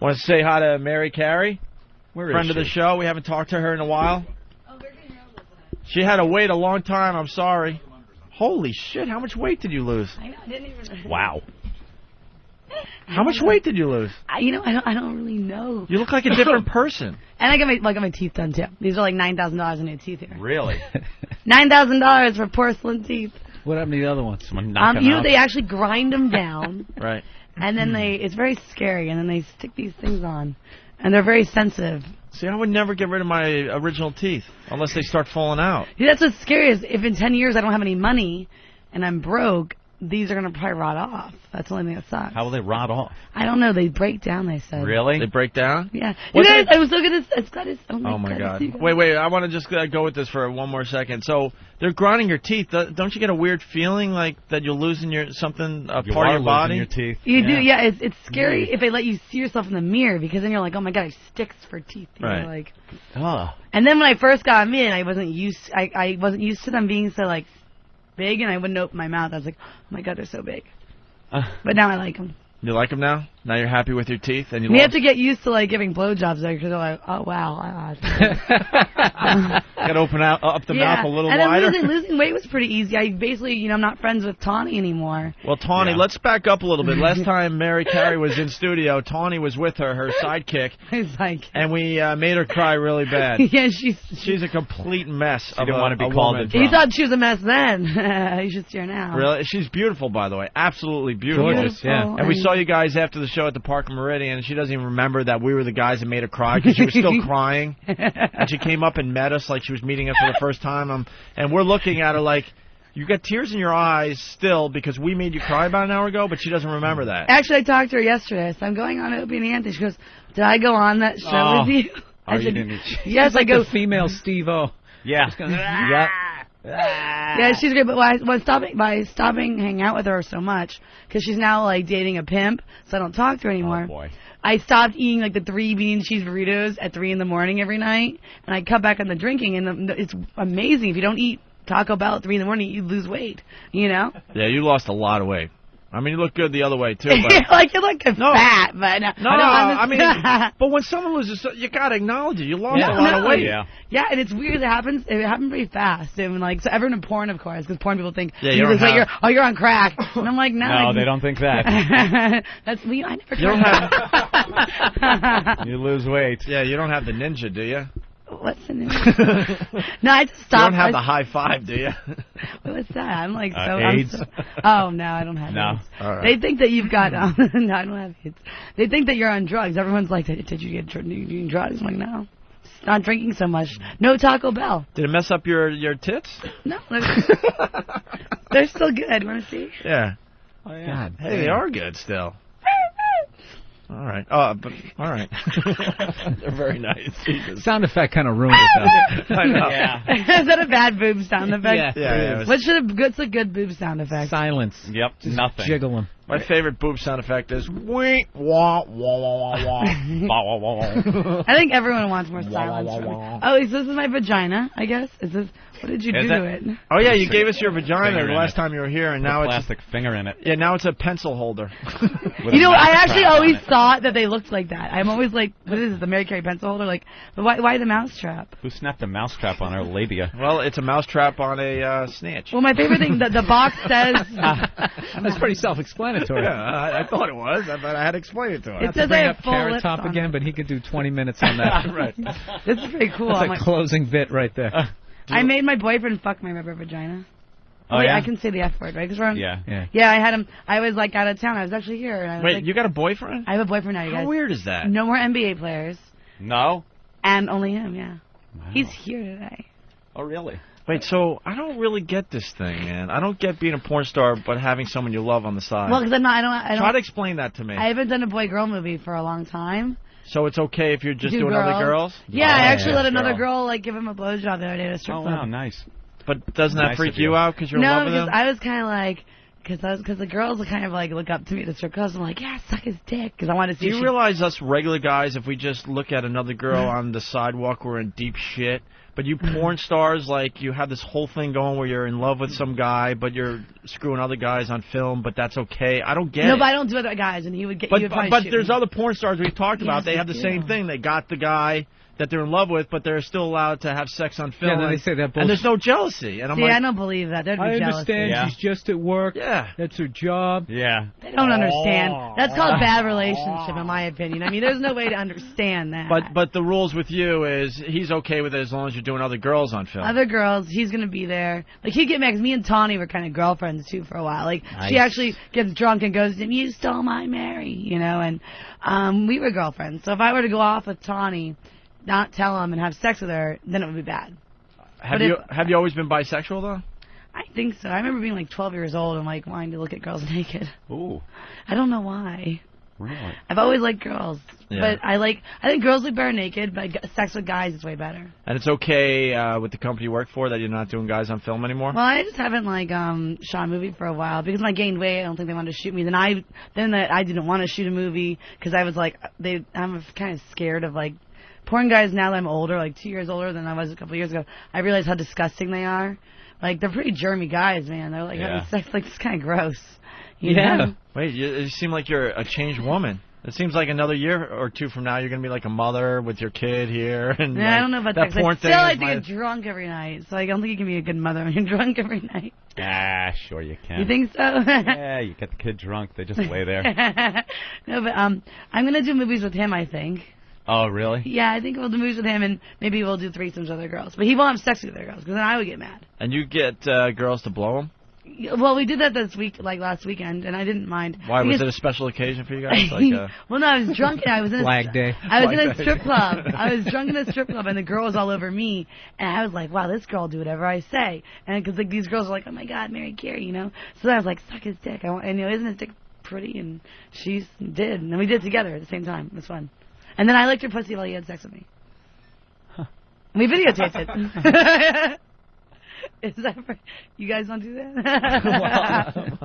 Want to say hi to Mary Carey? Friend of the she? show. We haven't talked to her in a while. She had to wait a long time. I'm sorry. Holy shit! How much weight did you lose? I didn't even. Wow. How much weight did you lose? I don't really know. You look like a different person. And I got my teeth done too. These are like $9,000 in new teeth here. Really? $9,000 for porcelain teeth. What happened to the other ones? They actually grind them down. Right. And then it's very scary, and then they stick these things on. And they're very sensitive. See, I would never get rid of my original teeth unless they start falling out. Yeah, that's what's scary is if in 10 years I don't have any money and I'm broke, these are going to probably rot off. That's the only thing that sucks. How will they rot off? I don't know. They break down, they said. Really? They break down? Yeah. You guys, I was looking at this. It's got his... Oh, my God. Wait. I want to just go with this for one more second. So, they're grinding your teeth. Don't you get a weird feeling like that you're losing part of your body? Your teeth. You do, yeah. It's scary if they let you see yourself in the mirror because then you're like, oh, my God, I have sticks for teeth. Right. Like, Oh. And then when I first got them in, I wasn't used to them being so, like, big, and I wouldn't open my mouth. I was like, oh, my God, they're so big. But now I like them. You like them now? Now you're happy with your teeth? And you have to get used to, like, giving blowjobs there because they're like, oh, wow. Got to open up the mouth a little and wider. And losing weight was pretty easy. I basically, I'm not friends with Tawny anymore. Well, Tawny, let's back up a little bit. Last time Mary Carey was in studio, Tawny was with her sidekick. And we made her cry really bad. Yeah, she's a complete mess. She didn't want to be called a drunk. He thought she was a mess then. You should see her now. Really? She's beautiful, by the way. Absolutely beautiful. Gorgeous, yeah. And we saw you guys after the show at the Park Meridian, and she doesn't even remember that we were the guys that made her cry because she was still crying. And she came up and met us like she was meeting us for the first time. And we're looking at her like, you got tears in your eyes still because we made you cry about an hour ago, but she doesn't remember that. Actually, I talked to her yesterday. So I'm going on Opie and Anthony. She goes, did I go on that show with you? I said, yes, I go. The female Steve-O. Yeah. Yeah, she's great, but by stopping hanging out with her so much, because she's now, like, dating a pimp, so I don't talk to her anymore. Oh, boy. I stopped eating, like, the 3 bean and cheese burritos at 3 in the morning every night, and I cut back on the drinking, and it's amazing. If you don't eat Taco Bell at 3 in the morning, you lose weight, you know? Yeah, you lost a lot of weight. I mean, you look good the other way, too. But like, you look fat, but... but when someone loses, you got to acknowledge it. You lost a lot of weight. Yeah, and it's weird. It happened pretty fast. And, like, so everyone in porn, of course, because porn people think, you're on crack. And I'm like, no. No, they don't think that. That's me. I never tried. You lose weight. Yeah, you don't have the ninja, do you? What's the ninja? No, I just stopped. You don't have the high five, do you? What's that? I'm like so... AIDS? Oh, no, I don't have AIDS. Right. They think that you've got... no, I don't have AIDS. They think that you're on drugs. Everyone's like, did you get drugs? I'm like, no. Just not drinking so much. No Taco Bell. Did it mess up your tits? No. They're still good. Want to see? Yeah. Oh, yeah. God, hey, they are good still. All right. All right. They're very nice. Jesus. Sound effect kind of ruined it, though. I know. Yeah. Is that a bad boob sound effect? Yeah. What's a good boob sound effect? Silence. Yep. Just nothing. Jiggle them. My favorite boob sound effect is wee wah wah wah wah wah. I think everyone wants more silence from me. Oh, this is my vagina, I guess. What did you do to it? Oh, yeah, you gave us your vagina the last time you were here, and now it's... plastic finger in it. Yeah, now it's a pencil holder. I actually always thought that they looked like that. I'm always like, what is it, the Mary Carey pencil holder? Like, but why the mousetrap? Who snapped a mousetrap on her labia? Well, it's a mousetrap on a snitch. Well, my favorite thing, the box says... That's pretty self-explanatory. Yeah, I thought it was, but I had to explain it to her. It says bring I up have full Carrot lips Top on again, it. but he could do 20 minutes on that. Right. This is pretty cool. That's a closing bit right there. I made my boyfriend fuck my rubber vagina. Oh, yeah? I can say the F word, right? Yeah. I had him. I was, like, out of town. I was actually here. And I was Wait, like, you got a boyfriend? I have a boyfriend now, you guys. How weird is that? No more NBA players. No? And only him, yeah. Wow. He's here today. Oh, really? Wait, so I don't really get this thing, man. I don't get being a porn star but having someone you love on the side. Well, because I don't... Try to explain that to me. I haven't done a boy-girl movie for a long time. So it's okay if you're just doing other girls? Yeah, I actually let another girl, like, give him a blowjob the other day at a strip club. Oh, wow, nice. But doesn't that freak you out because you're in love with him? No, because I was kind of like... Because the girls kind of, like, look up to me at the strip clubs. I'm like, yeah, suck his dick. Because I want to see... Do you realize us regular guys, if we just look at another girl on the sidewalk, we're in deep shit? But you porn stars, like, you have this whole thing going where you're in love with some guy, but you're screwing other guys on film, but that's okay. I don't get it. No, but I don't do other guys, and he would get. But shoot there's me. other porn stars we've talked about. Yes, They have the they same do. thing. They got the guy that they're in love with, but they're still allowed to have sex on film. Yeah, then they say that and bullshit. there's no jealousy. And I'm See, like, I don't believe that. They'd be I jealous. understand Yeah. she's just at work. yeah. That's her job. Yeah. They don't understand. That's called bad relationship, in my opinion. I mean, there's no way to understand that. But the rules with you is he's okay with it as long as you're doing other girls on film. Other girls, he's gonna be there. Like he'd get mad 'cause me and Tawny were kind of girlfriends too for a while. Like she actually gets drunk and goes to him, "You stole my Mary," you know. And we were girlfriends. So if I were to go off with Tawny, not tell him and have sex with her, then it would be bad. Have you always been bisexual though? I think so. I remember being like 12 years old and like wanting to look at girls naked. Ooh. I don't know why. Really? I've always liked girls, Yeah. but I think girls look better naked, but sex with guys is way better. And it's okay with the company you work for that you're not doing guys on film anymore? Well, I just haven't shot a movie for a while because when I gained weight, I don't think they wanted to shoot me. Then I didn't want to shoot a movie because I was like, I'm kind of scared of like porn guys now that I'm older, like 2 years older than I was a couple years ago. I realize how disgusting they are. Like they're pretty germy guys, man. They're like having sex, like it's kind of gross. You know? Wait, you seem like you're a changed woman. It seems like another year or two from now you're going to be like a mother with your kid here. And Yeah, I don't know about that. that. Porn I still thing like is to get drunk every night, so I don't think you can be a good mother when you're drunk every night. Ah, sure you can. You think so? Yeah, you get the kid drunk. They just lay there. No, but I'm gonna do movies with him. I think. Oh, really? Yeah, I think we'll do movies with him, and maybe we'll do threesomes with other girls. But he won't have sex with other girls, because then I would get mad. And you get girls to blow him? Well, we did that this week, like last weekend, and I didn't mind. Why? Was Because- it a special occasion for you guys? Like well, no, I was drunk, and I was in Flag Day. I was in a Flag Day. strip club. I was drunk in a strip club, and the girl was all over me, and I was like, wow, this girl will do whatever I say. And because like these girls are like, oh my God, marry Carey, you know. So then I was like, suck his dick. And you know, isn't his dick pretty? And she did, and we did it together at the same time. It was fun. And then I licked her pussy while he had sex with me. We videotaped it. Is that for, you guys don't do that?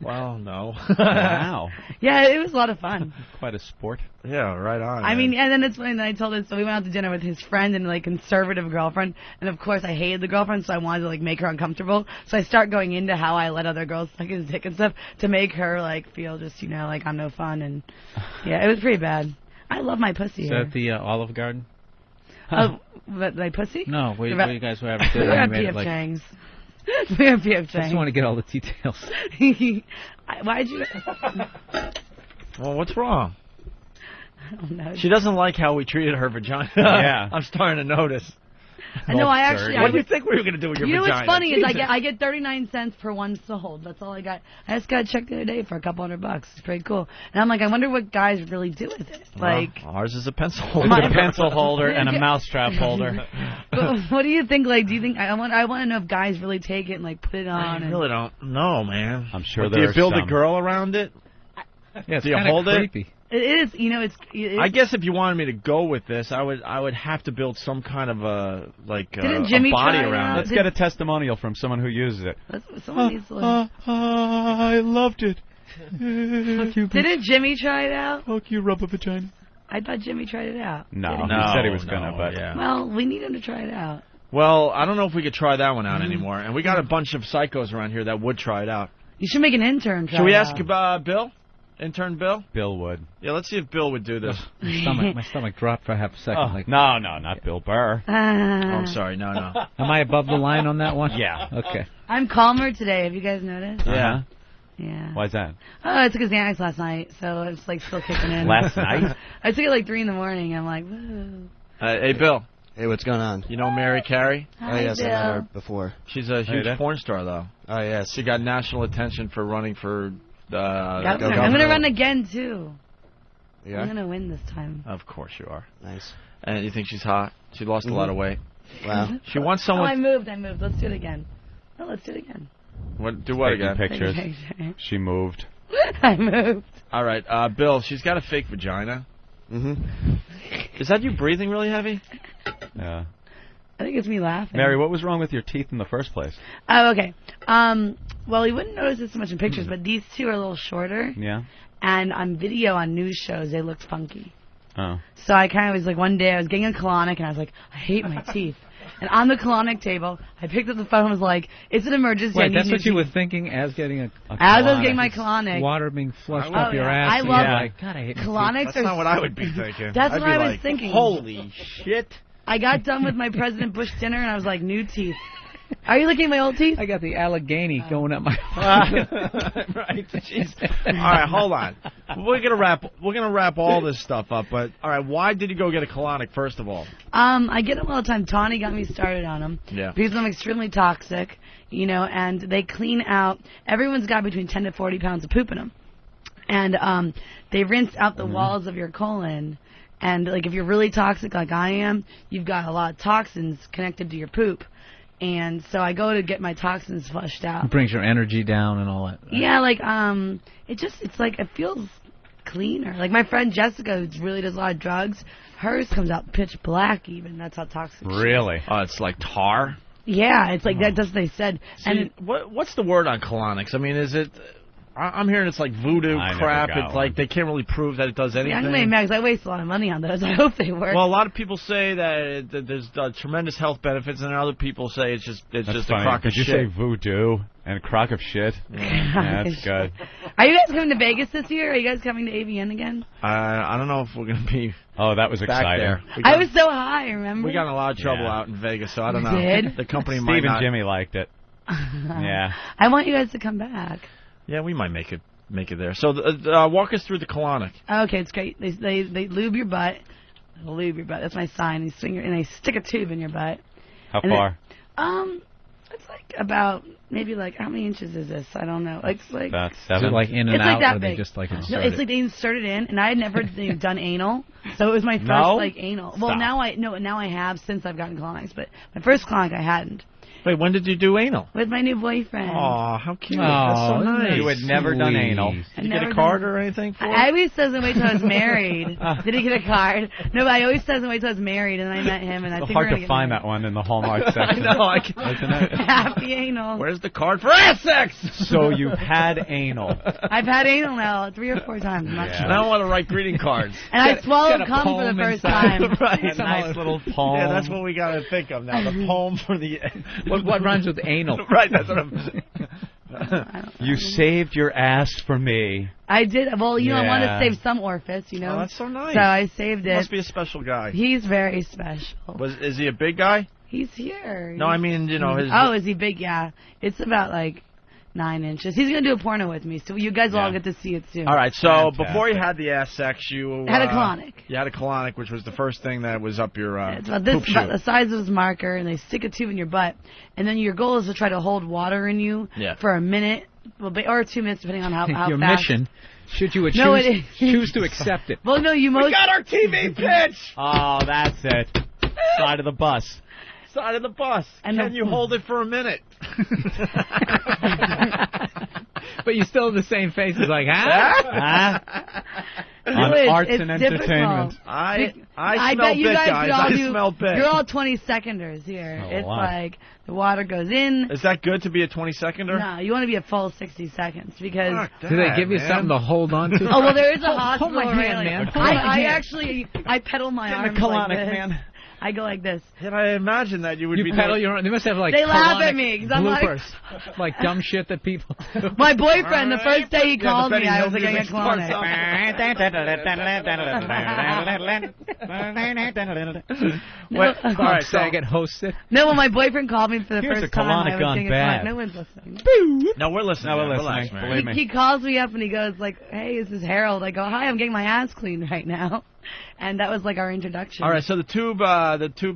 well, no. Wow. Yeah, it was a lot of fun. Quite a sport. Yeah, right on. I man. mean, and then it's funny that I told her, so we went out to dinner with his friend and like conservative girlfriend, and of course I hated the girlfriend, so I wanted to like make her uncomfortable. So I start going into how I let other girls suck his dick and stuff to make her like feel just, you know, like I'm no fun, and yeah, it was pretty bad. I love my pussy. Is here. that the Olive Garden? Oh, my pussy? No, what About- you guys were having We dinner. have You made it P.F. like, Chang's. We have P.F. I just Chang's. want to get all the details. Why'd you? well, what's wrong? I don't know. She doesn't like how we treated her vagina. Yeah. I'm starting to notice. No, I actually. What do you think we were going to do with your You know vagina? what's funny is Jesus. I get 39 cents per one sold. That's all I got. I just got checked the other day for a couple $100. It's pretty cool. And I'm like, I wonder what guys really do with it. Like, Well, ours is a pencil holder. My- A pencil holder and a mousetrap holder. but what do you think? Like, do you think I want to know if guys really take it and like put it on? I And, really don't know, man. I'm sure But there do are you build some. a girl around it? Yeah, it's Do you kind of hold it? creepy. it is, you know, it's. I guess if you wanted me to go with this, I would have to build some kind of a Didn't a Jimmy body try it around out? it. Let's get a testimonial from someone who uses it. Someone needs to look. I loved it. Didn't Jimmy try it out? Fuck you, rubber vagina. I thought Jimmy tried it out. No, Did he? he said he was gonna, but yeah. Well, we need him to try it out. Well, I don't know if we could try that one out anymore. And we got a bunch of psychos around here that would try it out. You should make an intern try Should we it ask out. Bill? Intern Bill? Bill would. Yeah, let's see if Bill would do this. My stomach dropped for half a second. Oh, Like, no, not Bill Burr. Oh, I'm sorry. No. am I above the line on that one? Yeah. Okay. I'm calmer today. Have you guys noticed? Yeah. Yeah. Why's that? Oh, I took a Xanax last night, so it's like still kicking in. Last night? I took it like 3 in the morning. I'm like, whoa. Hey, Bill. Hey, what's going on? You know Mary Carey? Hi, oh, yes, Bill. I've met her before. She's a huge there? porn star, though. Oh, yes. She got national attention for running for Governor. go I'm governor. gonna run again too. Yeah? I'm gonna win this time. Of course you are. Nice. And you think she's hot? She lost a lot of weight. Wow. She wants Oh, I someone... moved. Let's do it again. Oh, let's do it again. Do what Taking again? pictures. She moved. I moved. All right, Bill, she's got a fake vagina. Mm-hmm. Is that you breathing really heavy? Yeah. I think it's me laughing. Mary, what was wrong with your teeth in the first place? Oh, okay. Well, you wouldn't notice this so much in pictures, but these two are a little shorter. Yeah. And on video on news shows, they looked funky. Oh. So I kind of was like, one day I was getting a colonic, and I was like, I hate my teeth. And on the colonic table, I picked up the phone and was like, it's an emergency. I Wait, need that's new what you were teeth. thinking as getting a As I was getting my colonic. water being flushed Oh, up your yeah. ass. I and love you're like, God, I hate my teeth. colonics. That's are not what I would be thinking. That's I'd what be I was like, thinking. Holy shit. I got done with my President Bush dinner and I was like, new teeth. Are you looking at my old teeth? I got the Allegheny going up my. Right. Jeez. All right, hold on. We're gonna wrap all this stuff up. But all right, why did you go get a colonic first of all? I get them all the time. Tawny got me started on them. Yeah. Because I'm extremely toxic, and they clean out. Everyone's got between 10 to 40 pounds of poop in them. And they rinse out the walls of your colon. And, like, if you're really toxic like I am, you've got a lot of toxins connected to your poop. And so I go to get my toxins flushed out. It brings your energy down and all that. Right? Yeah, like, it's like, it feels cleaner. Like, my friend Jessica, who really does a lot of drugs, hers comes out pitch black even. That's how toxic she is. Really? Oh, it's like tar. Yeah, it's like that's what they said. See, And what's the word on colonics? I mean, is it? I'm hearing it's like voodoo I never crap. got It's like one. they can't really prove that it does anything. yeah, I'm gonna make Max. I waste a lot of money on those. I hope they work. Well, a lot of people say that there's tremendous health benefits, and other people say it's just That's a funny. crock of Did you shit. say voodoo and crock of shit? Yeah, that's good. Are you guys coming to Vegas this year? Are you guys coming to AVN again? I don't know if we're gonna be Oh, that was back exciting. there. I was so high. Remember? We got in a lot of trouble Yeah. out in Vegas, so I don't You know. did? The company might Steve not. and Jimmy liked it. Yeah. I want you guys to come back. Yeah, we might make it there. So walk us through the colonic. Okay, it's great. They lube your butt. Lube your butt. That's my sign. They stick a tube in your butt. How And far? It's like about maybe like how many inches is this? I don't know. Like it's like About Is 7. it like in and It's like out, that or they big. just like no, insert it's it? like they insert it in, and I had never done anal, so it was my first No? like anal. Well, Stop. now I have since I've gotten colonics, but my first colonic I hadn't Wait, when did you do anal? with my new boyfriend. Oh, how cute! Oh, That's so isn't nice. that You had never done anal. sweet. I Did you get never a card done- or anything for I it? always says and wait till I was married. Did he get a card? No, but I always says and wait till I was married, and then I met him, and I It's think we're hard gonna to get find married. that one in the Hallmark I section. know. I can, Isn't it? Happy anal. Where's the card for ass sex? So you've had anal. I've had anal now 3 or 4 times. I'm not Yeah. sure. Now I want to write greeting cards. And I swallowed got a cum for the poem first inside. time. Right. A nice little poem. Yeah, that's what we got to think of now. The poem for the. What rhymes with anal? Right, that's what I'm saying. You saved your ass for me. I did. Well, I wanted to Yeah. save some orifice, Oh, that's so nice. So I saved it. Must be a special guy. He's very special. Is he a big guy? He's here. No, I mean, his. Oh, is he big? Yeah. It's about like 9 inches. He's going to do a porno with me, so you guys will all Yeah. get to see it soon. All right, so Fantastic. before you had the ass sex, you Had a colonic. You had a colonic, which was the first thing that was up your It's about this, poop about the chute. size of his marker, and they stick a tube in your butt. And then your goal is to try to hold water in you Yeah. for a minute, or 2 minutes, depending on how Your fast. mission, should you No, it is. choose to accept it. Well, no, you We most. got our TV pitch. Oh, that's it. Side of the bus. Side of the bus. And Can the- you hold it for a minute? But you still have the same face. It's like, huh? Huh? No, On it's- arts it's and difficult. entertainment. I I smell bet you big, guys guys. could all I do. smell big. You're all 20-seconders here. Oh, It's wow. like the water goes in. Is that good to be a 20-seconder? No, you want to be a full 60 seconds because. Fuck Do they that, give you man. something to hold on to? Oh well, there is a Hold hospital. my hand, railing. man. Hold my I hand. actually pedal my Get arms the colonic, like this. man. I go like this. Did I imagine that you would You be pedal doing- your own. They must have like They laugh colonic at me 'cause I'm like- bloopers, like dumb shit that people do. My boyfriend, the first day he Yeah, the called me, Benny I Hill was like, I music get colonic. Wait, all right, so Saget hosts it. No, when my boyfriend called me for the Here's first a time, colonic I was gone getting a bad. colonic. No one's listening. no, we're listening. No, we're Relax, listening. man. Believe me. He calls me up and he goes like, "Hey, this is Harold." I go, "Hi, I'm getting my ass cleaned right now," and that was like our introduction. All right, so the tube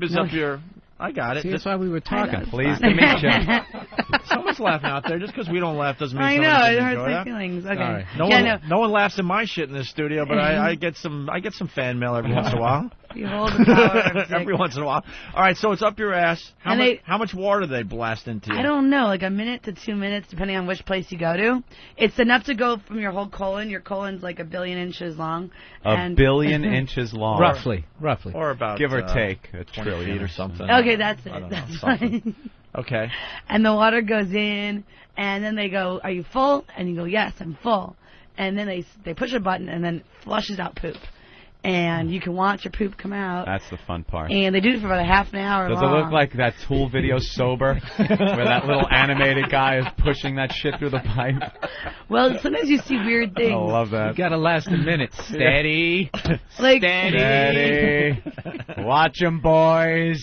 is up your. I got it. See, that's why we were talking. Pleased to meet you. Someone's laughing out there. Just because we don't laugh doesn't mean I someone know, it doesn't hurts enjoy my that. feelings. Okay. All right. No one laughs in my shit in this studio, but I get some fan mail every once in a while. You hold the power of Every dick. once in a while. All right, so it's up your ass. And they- How much water do they blast into you? I don't know, like a minute to 2 minutes, depending on which place you go to. It's enough to go from your whole colon. Your colon's like 1 billion inches long. A and billion inches long. Roughly. Or about Give or take. 20 A trillion feet or something. Okay, that's I it. don't know, That's something. fine. Okay. And the water goes in, and then they go, "Are you full?" And you go, "Yes, I'm full." And then they push a button, and then it flushes out poop. and you can watch your poop come out. That's the fun part. And they do it for about a half an hour Does long. it look like that Tool video Sober, where that little animated guy is pushing that shit through the pipe? Well, sometimes you see weird things. I love that. You gotta last a minute. Steady. Like, Steady. Watch 'em, boys.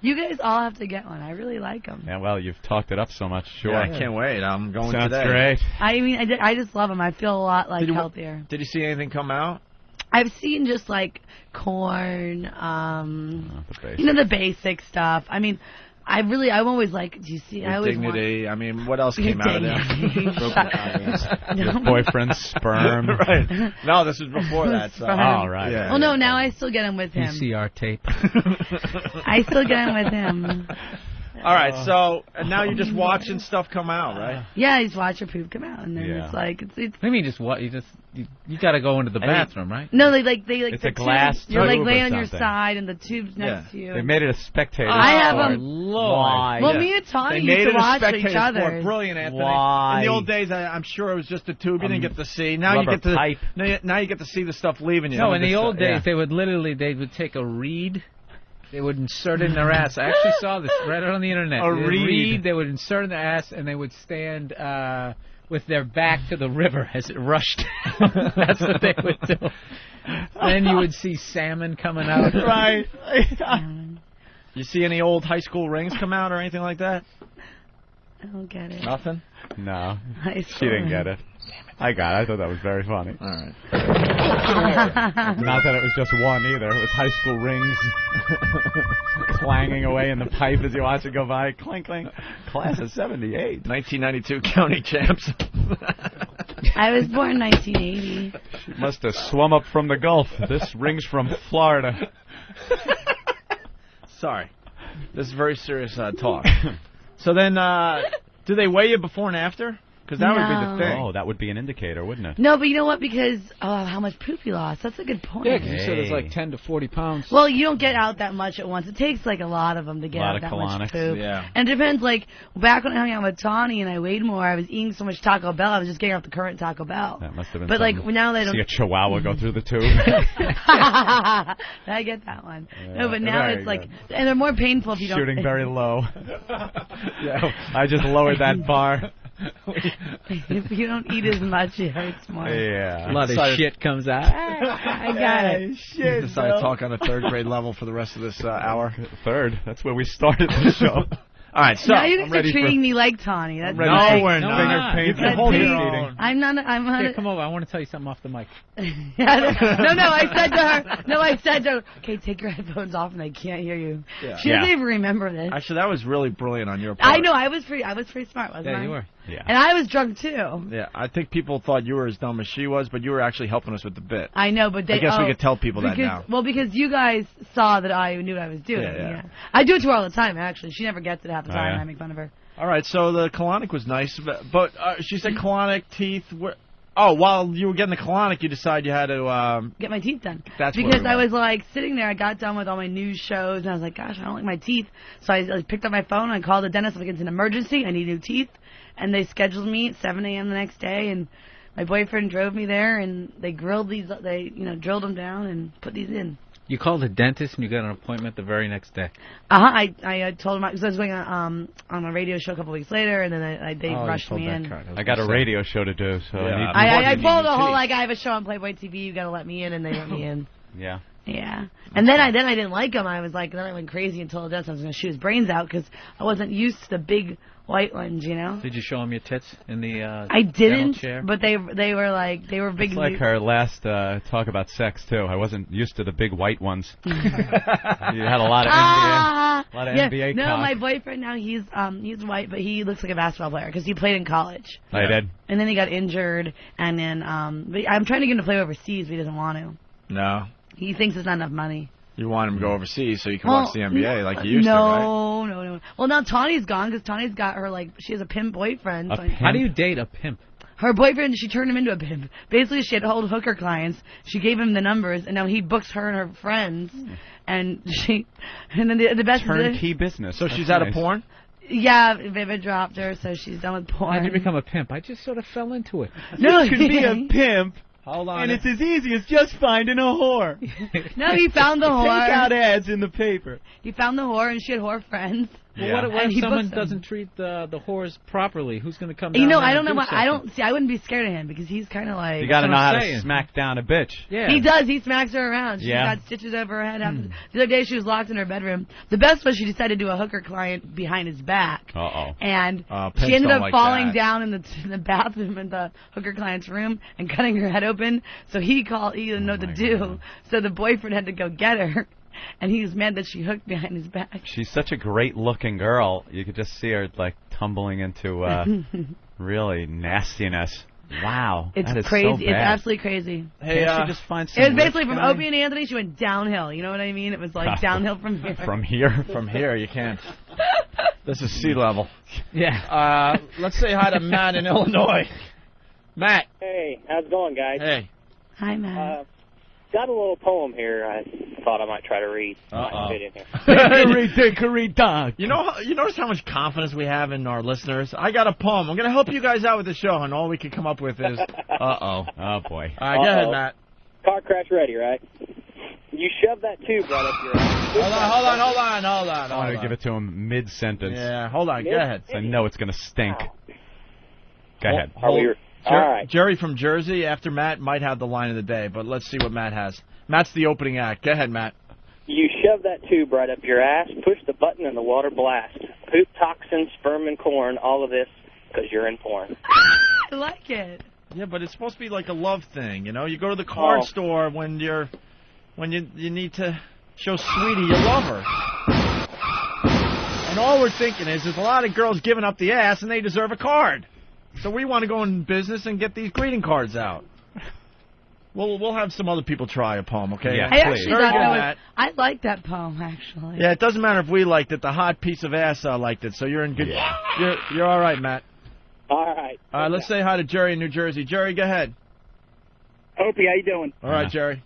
you guys all have to get one. I really like them. Yeah, well, you've talked it up so much. Sure. Yeah, I can't wait. I'm going Sounds today. great. I mean, I just love them. I feel a lot like healthier. Did you see anything come out? I've seen just like corn, the basic stuff. I mean, I'm always like, do you see? I always Dignity. I mean, what else came out of there? Your boyfriend's sperm. Right. No, this was before that. So. Sperm. Oh, right. Yeah. Well, no, now I still get him with him. VCR tape. I still get him with him. All right, so and now you're just watching stuff come out, right? Yeah, I just watch your poop come out, and then Yeah. it's like it's. What do you mean just what? You gotta go into the bathroom, right? No, they like It's the a glass tube, you're like tube or laying on your something. side, and the tube's next to you. They made it a spectator. I have sport. them. Why? Well, Yeah. me and Tawny They made used it to a watch spectator each other. sport. Brilliant, Anthony. Why? In the old days, I'm sure it was just a tube. You didn't get to see. Now you rubber get to. pipe. Now you get to see the stuff leaving you. No, in This the stuff- old days, yeah. they would take a reed. They would insert it in their ass. I actually saw this right on the internet. A They'd reed. They would insert it in their ass, and they would stand with their back to the river as it rushed. That's what they would do. Then you would see salmon coming out. Right. You see any old high school rings come out or anything like that? I don't get it. Nothing. No, High she school. didn't get it. I got it. I thought that was very funny. All right. Not that it was just one either. It was high school rings clanging away in the pipe as you watch it go by. Clink, clink. Class of 78. 1992 county champs. I was born 1980. She must have swum up from the Gulf. This ring's from Florida. Sorry. This is very serious talk. So then, do they weigh you before and after? Because that would be the thing. Oh, that would be an indicator, wouldn't it? No, but you know what? Because how much poop you lost. That's a good point. Yeah, because you said it's Hey. like 10 to 40 pounds. Well, you don't get out that much at once. It takes like a lot of them to get A lot out of that colonics. much poop. Yeah. And it depends. Like back when I hung out with Tawny and I weighed more, I was eating so much Taco Bell. I was just getting off the current Taco Bell. That must have been But like something. now they don't. See a chihuahua go through the tube. I get that one. No, but now very it's like, good. and they're more painful if you don't. Shooting very low. Yeah, I just lowered that bar. If you don't eat as much, it hurts more. Yeah. A lot of Sorry. shit comes out. I got it. You decided to talk on a third grade level for the rest of this hour. Third. That's where we started the show. All right, so Now you guys are ready treating me like Tawny. That's ready nice. no, we're No, not. we're not. Finger paint. You can hold That's your me. own. I'm not. I'm not. Here, come over. I want to tell you something off the mic. No, I said to her. No, I said to her. Okay, take your headphones off, and I can't hear you. Yeah. She doesn't Yeah. even remember this. Actually, that was really brilliant on your part. I know. I was pretty smart, wasn't I? Yeah, you were. Yeah. And I was drunk too. Yeah, I think people thought you were as dumb as she was, but you were actually helping us with the bit. I know, but they. I guess we oh, could tell people that because, now. Well, because you guys saw that I knew what I was doing. Yeah. I do it to her all the time. Actually, she never gets it half the time. yeah? And I make fun of her. All right, so the colonic was nice, but she said colonic teeth were... Oh, while you were getting the colonic, you decided you had to... Get my teeth done. That's what because it I was. was like sitting there. I got done with all my news shows, and I was like, "Gosh, I don't like my teeth." So I picked up my phone and I called the dentist. I'm like, "It's an emergency. I need new teeth." And they scheduled me at 7 a.m. the next day, and my boyfriend drove me there, and they grilled these. They drilled them down and put these in. You called a dentist and you got an appointment the very next day. I told him because I was going on a radio show a couple weeks later, and then they rushed me in. I got a radio show to do, so Yeah. I need I New pulled the whole teeth. like I have a show on Playboy TV. You got to let me in, and they let me in. Yeah. Yeah, and then I didn't like him. I was like, then I went crazy and told the dentist I was going to shoot his brains out because I wasn't used to the big white ones, you know. Did you show him your tits in the I didn't, chair? but they were like they were big. It's like her last talk about sex too. I wasn't used to the big white ones. You had a lot of NBA, NBA No, cock. my boyfriend now he's white, but he looks like a basketball player because he played in college. I did. And then he got injured, and then but I'm trying to get him to play overseas, but he doesn't want to. No. He thinks it's not enough money. You want him to go overseas so you can watch the NBA like you used to, no, right? No. Well, now Tawny's gone because Tawny's got her she has a pimp boyfriend. A so pimp? How do you date a pimp? Her boyfriend, she turned him into a pimp. Basically, she had old hooker clients. She gave him the numbers, and now he books her and her friends. And then the best Turnkey business. So That's she's out of nice. porn? Yeah, Vivid dropped her, so she's done with porn. How'd you become a pimp? I just sort of fell into it. No, You can be a pimp. Hold on. And it's as easy as just finding a whore. No, he found the Take out whore. ads in the paper. He found the whore, and she had whore friends. Yeah. What And if he someone booked them. doesn't treat the whores properly? Who's going to come down You know, there I don't and know do why. I something? don't see. I wouldn't be scared of him because he's kind of like. You got to what know I'm how to saying. smack down a bitch. Yeah. He does. He smacks her around. She's Yeah. got stitches over her head. The other day, she was locked in her bedroom. The best was she decided to do a hooker client behind his back. Uh-oh. And Pimps she ended don't up like falling that. down in the bathroom in the hooker client's room and cutting her head open. So he didn't know what to my do. God. So the boyfriend had to go get her. And he was mad that she hooked behind his back. She's such a great-looking girl. You could just see her, like, tumbling into really nastiness. Wow. It's that is crazy. So It's bad. absolutely crazy. Hey, Can't she just find some It was basically rich from guy? Opie and Anthony. She went downhill. You know what I mean? It was like downhill from here. From here? From here, you can't. This is sea level. Yeah. Let's say hi to Matt in Illinois. Matt. Hey, how's it going, guys? Hey. Hi, Matt. Got a little poem here I thought I might try to read. Might fit in here. Hickory dog. You notice how much confidence we have in our listeners? I got a poem. I'm going to help you guys out with the show, and all we can come up with is, uh-oh. Oh, boy. All right, go ahead, Matt. Car crash ready, right? You shove that tube right up your ass. Hold on. I want to give it to him mid-sentence. Yeah, hold on. Go ahead. So I know it's going to stink. Go ahead. Are we... All right. Jerry from Jersey, after Matt, might have the line of the day, but let's see what Matt has. Matt's the opening act. Go ahead, Matt. You shove that tube right up your ass, push the button, and the water blast. Poop, toxins, sperm, and corn, all of this because you're in porn. I like it. Yeah, but it's supposed to be like a love thing, you know? You go to the card store when you need to show Sweetie you love her. And all we're thinking is there's a lot of girls giving up the ass and they deserve a card. So we want to go in business and get these greeting cards out. We'll have some other people try a poem, okay? Yeah. I Please. actually Very thought good, that was. Matt. I like that poem actually. Yeah, it doesn't matter if we liked it. The hot piece of ass liked it, so you're in good. Yeah. You're all right, Matt. All right. All right, let's say hi to Jerry in New Jersey. Jerry, go ahead. Opie, how you doing? All right, Jerry.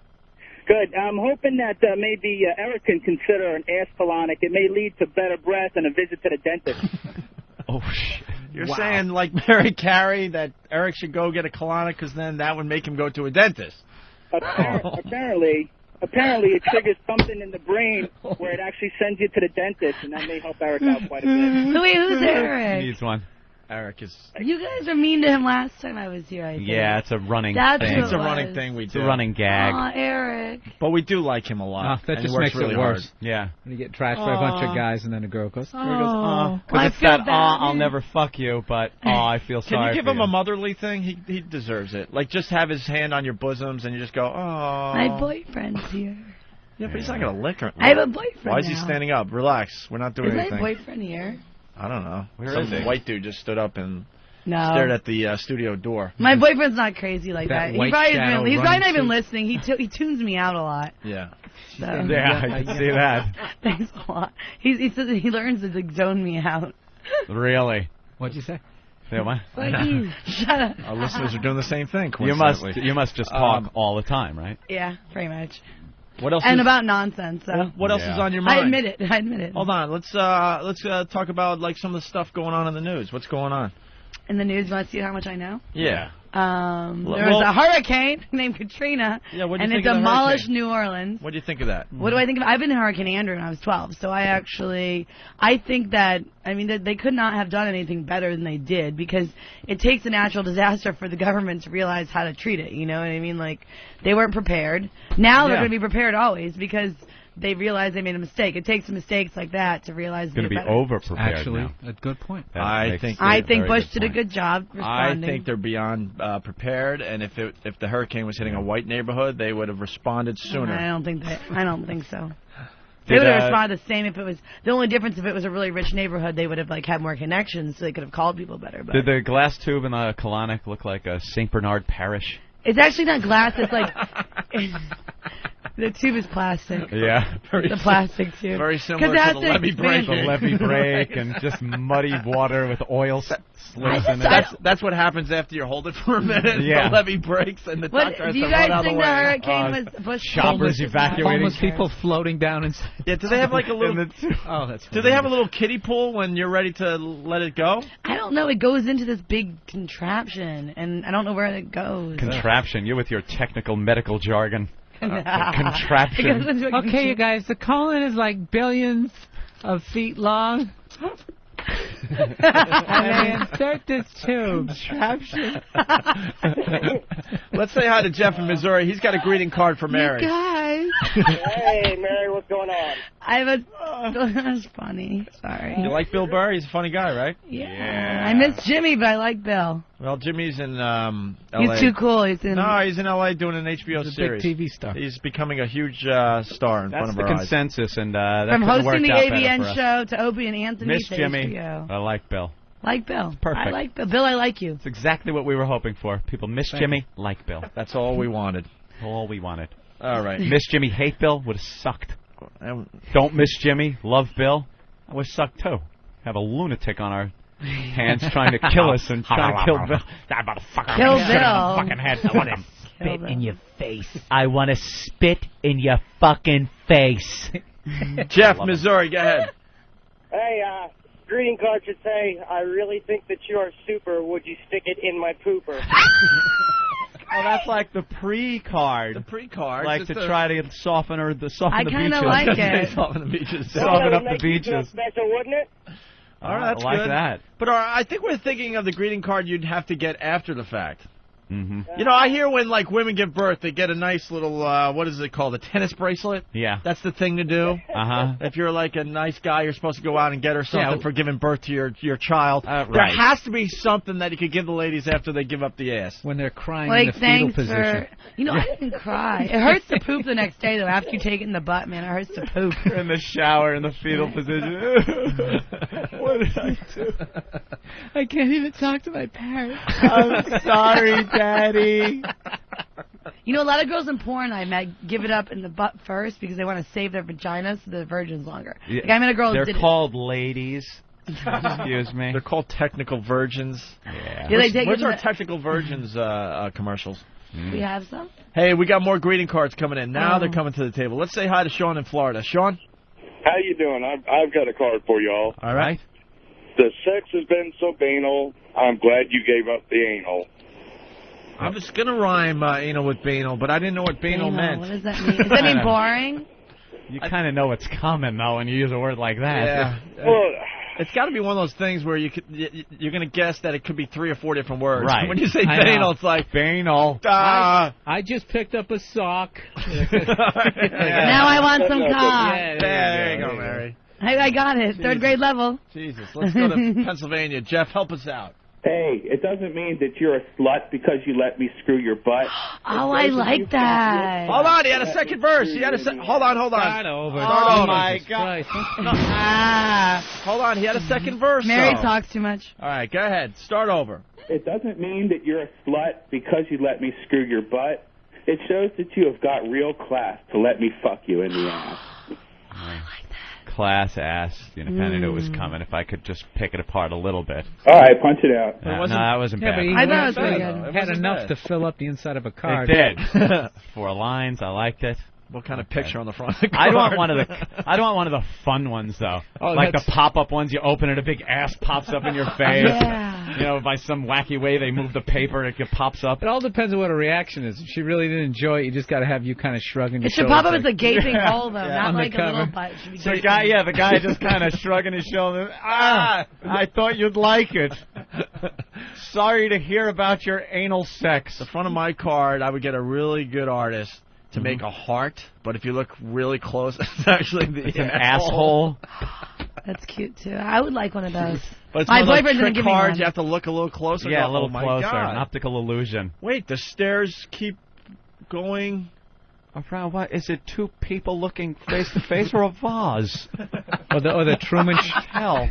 Good. I'm hoping that maybe Eric can consider an ass colonic. It may lead to better breath and a visit to the dentist. Oh, shit. You're saying, like Mary Carey, that Eric should go get a colonic because then that would make him go to a dentist. Apparently, it triggers something in the brain where it actually sends you to the dentist, and that may help Eric out quite a bit. Wait, who's He Eric? needs one. Eric is... You guys were mean to him last time I was here, I think. Yeah, it's a running That's thing. what It's a was. running thing we It's do. a running gag. Aw, Eric. But we do like him a lot. that and just he works makes really it worse. hard. Yeah. When you get trashed by a bunch of guys, and then a girl goes, Oh, Because I it's feel that, bad. I'll never fuck you, but, I feel Can sorry you give for him you. a motherly thing? He deserves it. Like, just have his hand on your bosoms and you just go, oh. My boyfriend's here. Yeah, but he's not going to lick her. I have a boyfriend Why is he now. standing up? Relax. We're not doing Is my anything. boyfriend here? I don't know. Where Some is he? white dude just stood up and No. stared at the studio door. My boyfriend's not crazy like That that. white He's probably shadow not even running listening. He tunes me out a lot. Yeah. So. Yeah, I can see that. Thanks a lot. He says he learns to like, zone me out. Really. "What'd you say?" Yeah, what? Fuck you. Shut up. Our listeners are doing the same thing, You coincidentally. must just talk all the time, right? Yeah, pretty much. What else And is, about nonsense. So. what else Yeah. is on your mind? I admit it. Hold on. Let's talk about like some of the stuff going on in the news. What's going on? In the news, you want to see how much I know? Yeah. There was a hurricane named Katrina, Yeah, what do you and it think of the demolished hurricane? New Orleans. What do you think of that? What do I think of? I've been in Hurricane Andrew when I was 12, so I think that, they could not have done anything better than they did, because it takes a natural disaster for the government to realize how to treat it, you know what I mean? Like, they weren't prepared. Now they're Yeah. going to be prepared always, because they realize they made a mistake. It takes mistakes like that to realize Going to be better. over prepared Actually, now. a good point. That I makes think- a I think very Bush good did a point. good job I responding. think they're beyond prepared, and if the hurricane was hitting a white neighborhood, they would have responded sooner. I don't think so. They would have responded the same if it was. The only difference, if it was a really rich neighborhood, they would have had more connections, so they could have called people better. But Did the glass tube in the colonic look like a St. Bernard parish? it's actually not glass. It's like The tube is plastic. Yeah. The plastic tube. Very similar 'Cause it has to the to levee expand. break. The levee break and just muddy water with oil slips in it. That's what happens after you hold it for a minute. Yeah. The levee breaks and the What, doctor has do to you run guys out of think the the way. hurricane was Choppers evacuating. Homeless people floating down inside. Yeah, do they have like a little? Oh, that's. Do they have a little kiddie pool when you're ready to let it go? I don't know. It goes into this big contraption, and I don't know where it goes. Contraption. You with your technical medical jargon. It Contraption. goes into a Okay, you guys. The colon is like billions of feet long. And they insert this tube. Contraption. Let's say hi to Jeff in Missouri. He's got a greeting card for Mary. You guys. Hey, Mary, what's going on? I have a. That's funny. Sorry. You like Bill Burr? He's a funny guy, right? Yeah. I miss Jimmy, but I like Bill. Well, Jimmy's in L.A. He's too cool. He's in. No, he's in L.A. doing an HBO He's a series. big TV star. He's becoming a huge star in front That's of the our eyes. consensus, and that From couldn't work hosting the out better for AVN us. show to Opie and Anthony Miss to Jimmy. HBO. I like Bill. Like Bill. perfect. I like Bill. Bill, I like you. It's exactly what we were hoping for. People miss Jimmy, like Bill. That's all we wanted. All we wanted. All right. Miss Jimmy, hate Bill would have sucked. Um, Don't miss Jimmy, love Bill. That would suck too. Have a lunatic on our hands trying to kill us and trying to kill Bill. Kill Bill. Fucking head. I want to Kill Bill. your face. I want to spit in your fucking face. Jeff, Missouri, go ahead. Hey, greeting card should say, I really think that you are super. Would you stick it in my pooper? Oh, that's like the pre-card. The pre-card. Like to try to soften I the beaches. kind of like it. Soften the beaches. Soften up That would the make you feel beaches. special, wouldn't it? All right, that's I like good. that. But I think we're thinking of the greeting card you'd have to get after the fact. Mm-hmm. You know, I hear when like women give birth, they get a nice little what is it called? A tennis bracelet. Yeah. That's the thing to do. Uh-huh. If you're like a nice guy, you're supposed to go out and get her something for giving birth to your child. There right. has to be something that you could give the ladies after they give up the ass. When they're crying in Like, the fetal thanks position. for. You know, I didn't cry. It hurts to poop the next day, though. After you take it in the butt, man, it hurts to poop. In the shower in the fetal position. What did I do? I can't even talk to my parents. I'm sorry, Daddy. You know, a lot of girls in porn I met give it up in the butt first because they want to save their vaginas so the virgin's longer. Yeah. Like, I met a girl who They're did called ladies. Excuse me. They're called technical virgins. Yeah. Yeah, they take Where's it in our the- technical virgins commercials? We have some? Hey, we got more greeting cards coming in. Now Oh. they're coming to the table. Let's say hi to Sean in Florida. Sean? How you doing? I've got a card for y'all. All right. The sex has been so banal. I'm glad you gave up the anal. I was going to rhyme anal with banal, but I didn't know what banal meant. What does that mean? Does that mean boring? You kind of know what's coming, though, when you use a word like that. Yeah. Well, It's got to be one of those things where you're going to guess that it could be 3 or 4 different words. Right. When you say I know. banal, it's like, Banal. I just picked up a sock. Now I want some cock. Yeah, there you go, Mary. I got it. Third grade level. Jesus. Let's go to Pennsylvania. Jeff, help us out. Hey, it doesn't mean that you're a slut because you let me screw your butt. Oh, I like that. Hold on. He had a second verse. Hold on. Start over. Oh, my Jesus God. Christ. Hold on. He had a second verse. Mary though. talks too much. All right. Go ahead. Start over. It doesn't mean that you're a slut because you let me screw your butt. It shows that you have got real class to let me fuck you in the ass. Class ass. You know, kind of knew it was coming. If I could just pick it apart a little bit. All right, punch it out. No, that wasn't Yeah, bad. but he I thought it was bad, pretty though. good. It had wasn't enough bad. to fill up the inside of a card. It did. 4 lines. I liked it. What kind of picture on the front of the I card? don't want one of the fun ones though. Oh, like the that's- pop-up ones. You open it, a big ass pops up in your face. Yeah. You know, by some wacky way they move the paper, it pops up. It all depends on what her reaction is. If she really didn't enjoy it, you just got to have you kind of shrugging your It should shoulders. pop up like, as a gaping hole, though, not On the like a little cover. butt. It should be The gaping. guy just kind of shrugging his shoulders. I thought you'd like it. Sorry to hear about your anal sex. The front of my card, I would get a really good artist to make a heart, but if you look really close, it's actually It's an asshole. That's cute, too. I would like one of those. But it's My one of those boyfriend didn't trick give me cards. one. You have to look a little closer. Yeah, Go, a little oh my closer. God. An optical illusion. Wait, the stairs keep going. Around what? Is it 2 people looking face to face or a vase? or the Truman Hell.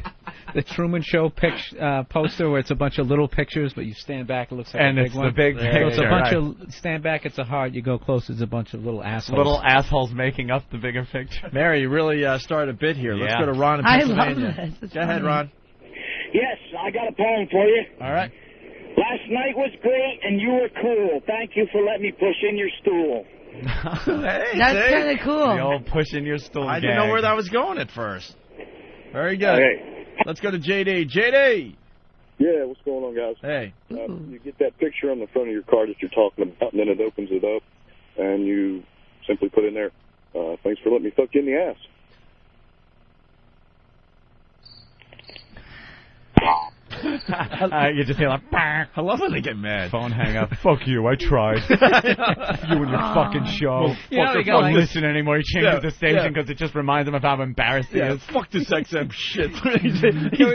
the Truman Show poster where it's a bunch of little pictures, but you stand back, it looks like and a big it's one. the big So picture. it's a bunch of stand back, it's a heart. You go close, it's a bunch of little assholes. Little assholes making up the bigger picture. Mary, you really started a bit here. Let's Yeah. go to Ron in I Pennsylvania. love this. It's Go ahead, funny. Ron. Yes, I got a poem for you. All right. Last night was great, and you were cool. Thank you for letting me push in your stool. Hey, That's see? kind of cool. The old push in your stool I didn't know where that was going at first. Very good. Hey. Let's go to JD. JD! Yeah, what's going on, guys? Hey. You get that picture on the front of your car that you're talking about, and then it opens it up, and you simply put in there, thanks for letting me fuck you in the ass. You just hear like, I love when they get mad. phone hang up. Fuck you, I tried. You and your fucking show. You know, you Fucker, go don't like- listen anymore. He changes Yeah, the station yeah. because it just reminds him of how embarrassed he Yeah, is. fuck this XM shit. He's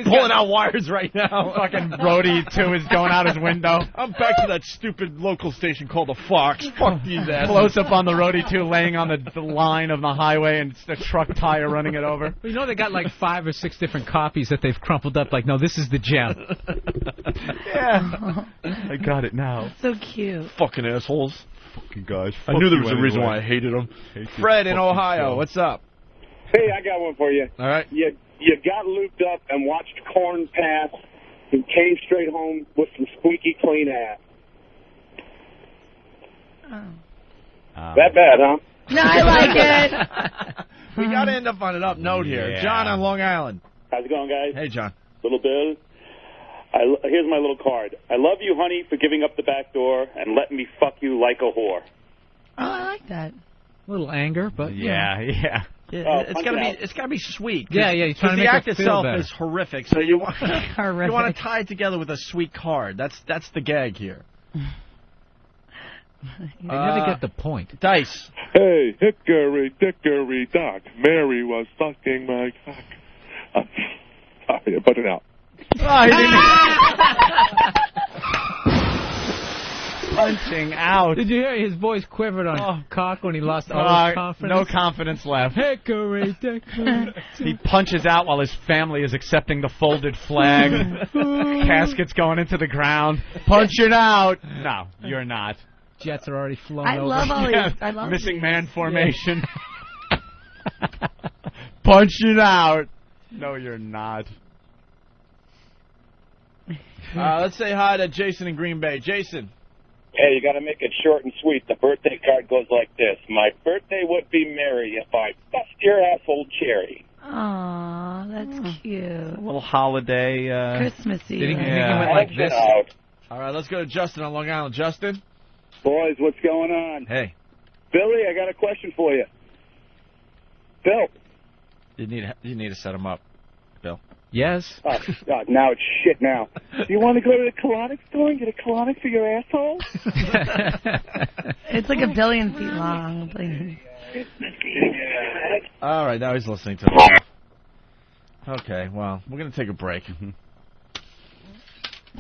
pulling out wires right now. Fucking Brody 2 is going out his window. I'm back to that stupid local station called the Fox. Fuck these assholes. Close up on the Roadie 2 laying on the line of the highway and it's a truck tire running it over. You know, they got like 5 or 6 different copies that they've crumpled up. Like, no, this is the gem. Yeah. I got it now. So cute. Fucking assholes. Fucking guys. I knew there was a reason why I hated them. Fred in Ohio, what's up? Hey, I got one for you. All right. You got looped up and watched corn pass and came straight home with some squeaky clean ass. That bad, huh? No, I like it. We got to end up on an up note here. Yeah. John on Long Island. How's it going, guys? Hey, John. Little Bill. Here's my little card. I love you, honey, for giving up the back door and letting me fuck you like a whore. Oh, I like that. A little anger, but Yeah. It's gotta be sweet. Yeah, you're trying to the make act it feel itself better. is horrific, so you want Horrific. to tie it together with a sweet card. That's the gag here. They never get the point. Dice. Hey, hickory dickory dock, Mary was fucking my cock. Sorry, I put it out. Punching out. Did you hear his voice quivered on cock when he lost all his confidence? No confidence left. Hickory dickory. He punches out while his family is accepting the folded flag. Casket's going into the ground. Punch it out. No, you're not. Jets are already flown I over. love all Yeah, these. I love missing these. man formation. Punch it out. No, you're not. Let's say hi to Jason in Green Bay. Jason. Hey, you got to make it short and sweet. The birthday card goes like this. My birthday would be merry if I bust your asshole cherry. Aw, that's cute. A little holiday. Christmassy. Did he right? think it went like Punch this? it out. All right, let's go to Justin on Long Island. Justin. Boys, what's going on? Hey. Billy, I got a question for you. Bill. You need to set him up, Bill. Yes. Oh, God, now it's shit now. Do you want to go to the colonic store and get a colonic for your asshole? It's like a billion feet long. All right, now he's listening to us. Okay, well, we're going to take a break.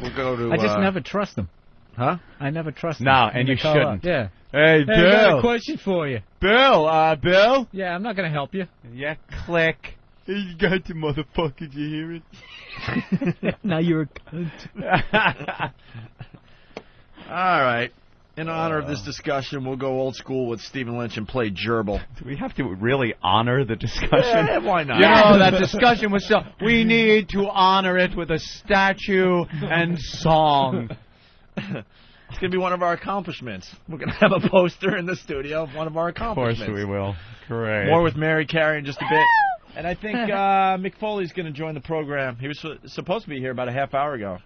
We'll go to... I just never trust them. Huh? I never trust them. No, when and they you call shouldn't. up. Yeah. Hey, Hey, I got a Bill. question for you. Bill. Yeah, I'm not going to help you. Yeah, click. You got the motherfucker, did you hear it? Now you're a cunt. All right. In honor of this discussion, we'll go old school with Stephen Lynch and play Gerbil. Do we have to really honor the discussion? Yeah, why not? You know, that discussion was so... We need to honor it with a statue and song. It's going to be one of our accomplishments. We're going to have a poster in the studio of one of our Of course accomplishments. we will. Great. More with Mary Carey in just a bit. And I think Mick Foley's going to join the program. He was supposed to be here about a half hour ago.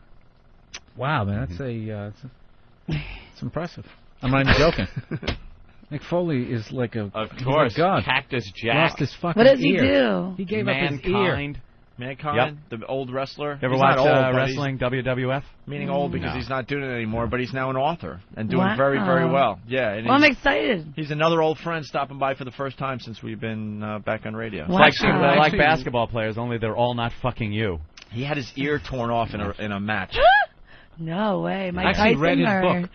Wow, man, that's it's impressive. I'm not even joking. Mick Foley is like a... Of he's course. like God. Cactus Jack. Lost his fucking What does he ear. do? He gave up his ear. Mankind. Mankind, the old wrestler. You ever He's watch not old, but wrestling, WWF? meaning old because No. he's not doing it anymore, but he's now an author and doing Wow. very, very well. Yeah, and Well, I'm he's, excited. he's another old friend stopping by for the first time since we've been back on radio. Wow. They're like Actually- basketball players, only they're all not fucking you. He had his ear torn off in a match. No way. Mike I actually Tyson read his or... book.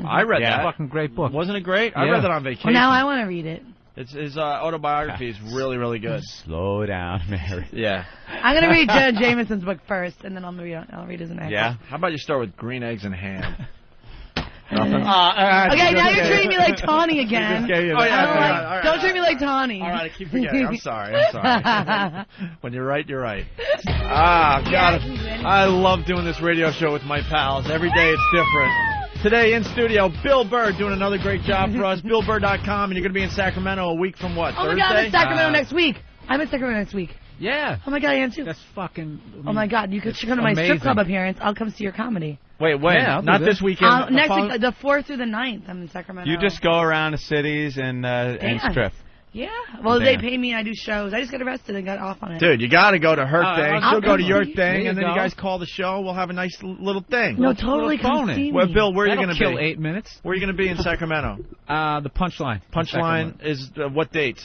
I read Yeah. that. Fucking great book. Wasn't it great? I Yeah. read that on vacation. Well, now I want to read it. His autobiography is really, really good. Slow down, Mary. Yeah. I'm gonna read Joe Jameson's book first, and then I'll read his next. Yeah. How about you start with green eggs and ham? Okay, now you're treating me like Tawny again. Don't treat me like Tawny. All right, I keep forgetting. I'm sorry. When you're right, you're right. God, I love doing this radio show with my pals. Every day it's different. Today in studio, Bill Burr doing another great job for us. BillBurr.com, and you're going to be in Sacramento a week from what, Oh Thursday? my God, I'm in Sacramento next week. I'm in Sacramento next week. Yeah. Oh my God, I am too. That's fucking. Oh my God, you should come to my strip club appearance. I'll come see your comedy. Wait, when? Yeah, Not this weekend. Next week, the 4th through the 9th, I'm in Sacramento. You just go around the cities and strip. Yeah. Well, they pay me and I do shows. I just got arrested and got off on it. Dude, you got to go to her thing. She'll go to your thing, and then go. you guys call the show. We'll have a nice little thing. No, totally come see me. Well, Bill, where are you going to be? Kill 8 minutes. Where are you going to be in Sacramento? The Punchline. Punchline is what dates?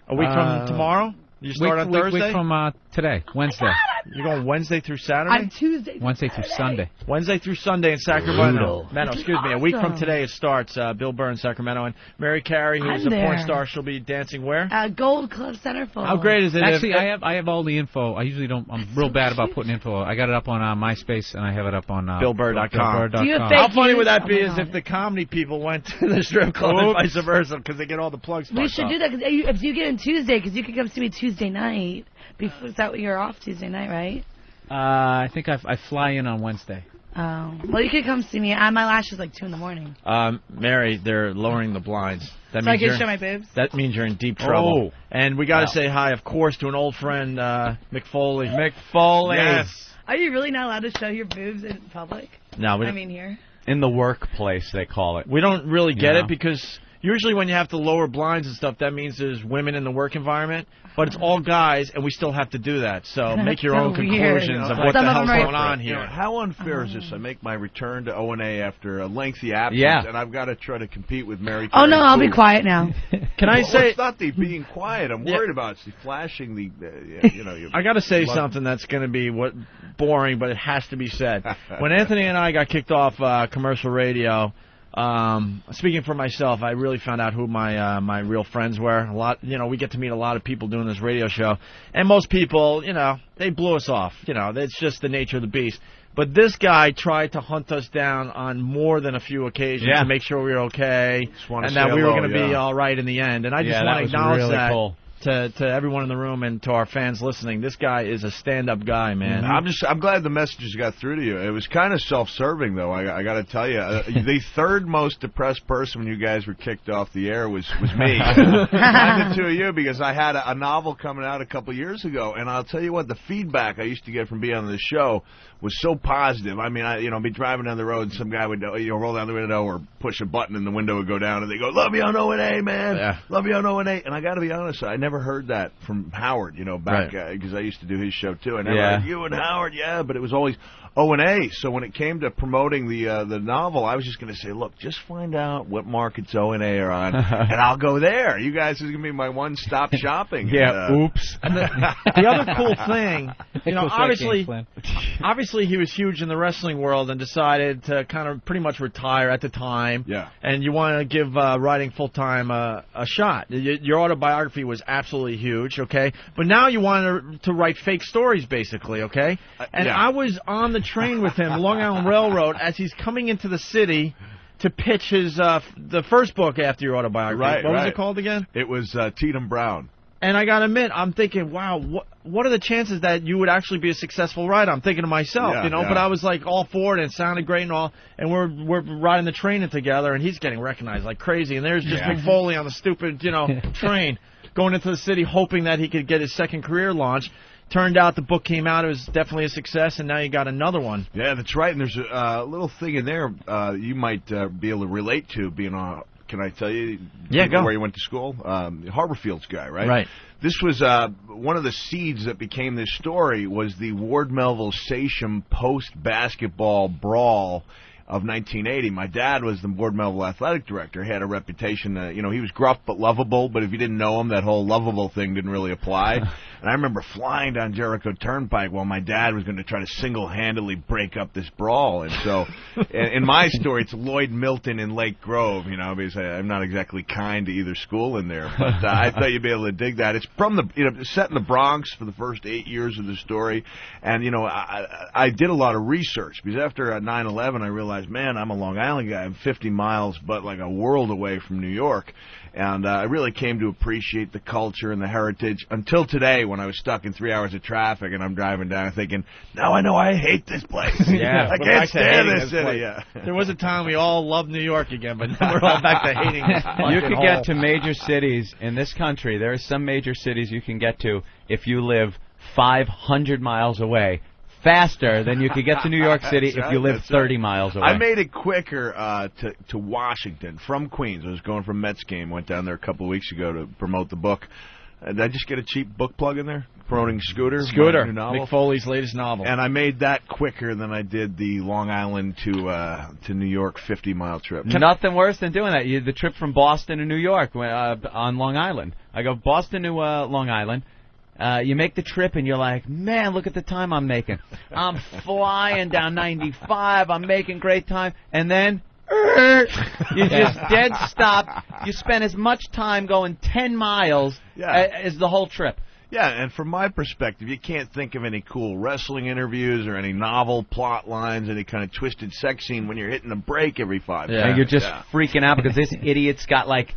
A week from tomorrow? You start on Thursday? Week from today, Wednesday. You're going Wednesday through Saturday? I'm Tuesday. Wednesday through Sunday. Wednesday through Sunday in Sacramento. Excuse me. A week from today it starts. Bill Burr in Sacramento. And Mary Carey, who's a porn star, she'll be dancing where? Gold Club Centerfold. How great is it? Actually, I have all the info. I usually don't. I'm real bad about putting info. I got it up on MySpace, and I have it up on BillBurr.com. BillBurr.com. How funny would that be is if the comedy people went to the strip club and vice versa, because they get all the plugs. We should do that, because if you get in Tuesday, because you could come see me Tuesday night. Is that what you're off Tuesday night, right? I think I fly in on Wednesday. Oh. Well, you could come see me. My lash is like 2 in the morning. Mary, they're lowering the blinds. That so means I can show my boobs? That means you're in deep trouble. And we got to say hi, of course, to an old friend, Mick Foley. Mick Foley. Yes. Are you really not allowed to show your boobs in public? No, I mean here. In the workplace, they call it. We don't really get it because usually when you have to lower blinds and stuff, that means there's women in the work environment. But it's all guys, and we still have to do that. So make your own conclusions of what the hell's going on here. You know, how unfair is this? I make my return to O&A after a lengthy absence, and I've got to try to compete with Mary Carey. Oh, no, I'll be quiet now. Can I say... it's not the being quiet. I'm worried about it's the flashing the, I got to say something that's going to be boring, but it has to be said. When Anthony and I got kicked off commercial radio... speaking for myself, I really found out who my real friends were. A lot, we get to meet a lot of people doing this radio show, and most people, they blew us off. It's just the nature of the beast. But this guy tried to hunt us down on more than a few occasions to make sure we were okay and that we were going to be all right in the end. And I just want to acknowledge that. Cool. To everyone in the room and to our fans listening, this guy is a stand-up guy, man. I'm glad the messages got through to you. It was kind of self-serving, though. I got to tell you, the third most depressed person when you guys were kicked off the air was me. And the two of you, because I had a novel coming out a couple years ago, and I'll tell you what, the feedback I used to get from being on the show was so positive. I mean, I'd be driving down the road, and some guy would roll down the window or push a button, and the window would go down, and they go, "Love you on O&A, man. Yeah. Love you on O&A." And I got to be honest, I never heard that from Howard, back because I used to do his show too. I never heard you and Howard, but it was always O&A. So when it came to promoting the novel, I was just going to say, look, just find out what markets O&A are on, and I'll go there. You guys are going to be my one-stop shopping. Oops. And the other cool thing, obviously he was huge in the wrestling world and decided to kind of pretty much retire at the time. Yeah. And you want to give writing full-time a shot. Your autobiography was absolutely huge, okay? But now you want to write fake stories, basically, okay? And I was on the train with him, Long Island Railroad, as he's coming into the city to pitch his the first book after your autobiography. Right, what was it called again? It was Tatum Brown. And I got to admit, I'm thinking, wow, what are the chances that you would actually be a successful writer? I'm thinking to myself, but I was like all for it, and it sounded great and all, and we're riding the train together, and he's getting recognized like crazy, and there's just Mick Foley on the stupid, train going into the city hoping that he could get his second career launch. Turned out the book came out. It was definitely a success, and now you got another one. Yeah, that's right. And there's a little thing in there you might be able to relate to being on. Can I tell you? Yeah, go. Where you went to school? Harborfield's guy, right? Right. This was one of the seeds that became this story was the Ward Melville Sachem post-basketball brawl of 1980. My dad was the Ward Melville athletic director. He had a reputation, he was gruff but lovable, but if you didn't know him, that whole lovable thing didn't really apply. And I remember flying down Jericho Turnpike while my dad was going to try to single-handedly break up this brawl. And so, in my story, it's Lloyd Milton in Lake Grove, you know, because I'm not exactly kind to either school in there. But I thought you'd be able to dig that. It's from the, you know, set in the Bronx for the first 8 years of the story. And, you know, I did a lot of research because after 9/11, I realized, man, I'm a Long Island guy. I'm 50 miles, but like a world away from New York. And I really came to appreciate the culture and the heritage until today when I was stuck in 3 hours of traffic and I'm driving down thinking, now I know I hate this place. Yeah, I can't stand this city. Yeah. There was a time we all loved New York again, but now we're all back to hating this fucking You could hole. get to major cities in this country. There are some major cities you can get to if you live 500 miles away. Faster than you could get to New York City if you live 30 miles away. I made it quicker to Washington from Queens. I was going from Mets game. Went down there a couple of weeks ago to promote the book. Did I just get a cheap book plug in there? Promoting Scooter. Scooter, my new novel. Mick Foley's latest novel. And I made that quicker than I did the Long Island to New York 50-mile trip. Nothing worse than doing that. The trip from Boston to New York on Long Island. I go Boston to Long Island. You make the trip and you're like, man, look at the time I'm making. I'm flying down 95. I'm making great time. And then you just dead stop. You spend as much time going 10 miles as the whole trip. Yeah, and from my perspective, you can't think of any cool wrestling interviews or any novel plot lines, any kind of twisted sex scene when you're hitting a break every 5 minutes. And you're just freaking out because this idiot's got like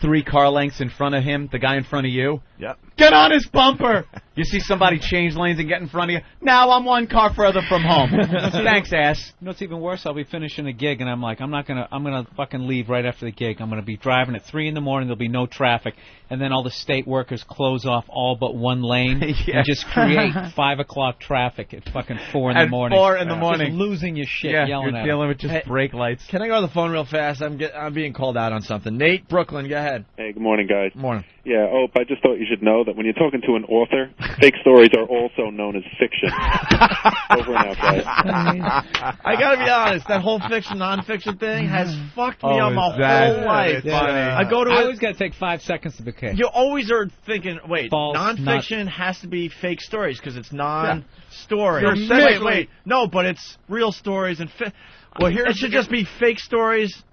3 car lengths in front of him, the guy in front of you. Yep. Get on his bumper! You see somebody change lanes and get in front of you. Now I'm 1 car further from home. Thanks, ass. You know what's even worse? I'll be finishing a gig, and I'm like, I'm gonna fucking leave right after the gig. I'm gonna be driving at 3 in the morning. There'll be no traffic, and then all the state workers close off all but 1 lane and just create 5 o'clock traffic at fucking 4 in the morning. 4 in the morning, just losing your shit, you're yelling at dealing with just brake lights. Can I go on the phone real fast? I'm being called out on something. Nate, Brooklyn, go ahead. Hey, good morning, guys. Morning. Yeah, I just thought you should know that when you're talking to an author, fake stories are also known as fiction. Over and out, guys. I gotta be honest, that whole fiction, non-fiction thing has fucked me up my whole life. Yeah. I go to I always gotta take 5 seconds to be okay. You always are thinking, wait, False, non-fiction has to be fake stories because it's non-story. Yeah. Wait, no, but it's real stories and Well, it should just be fake stories.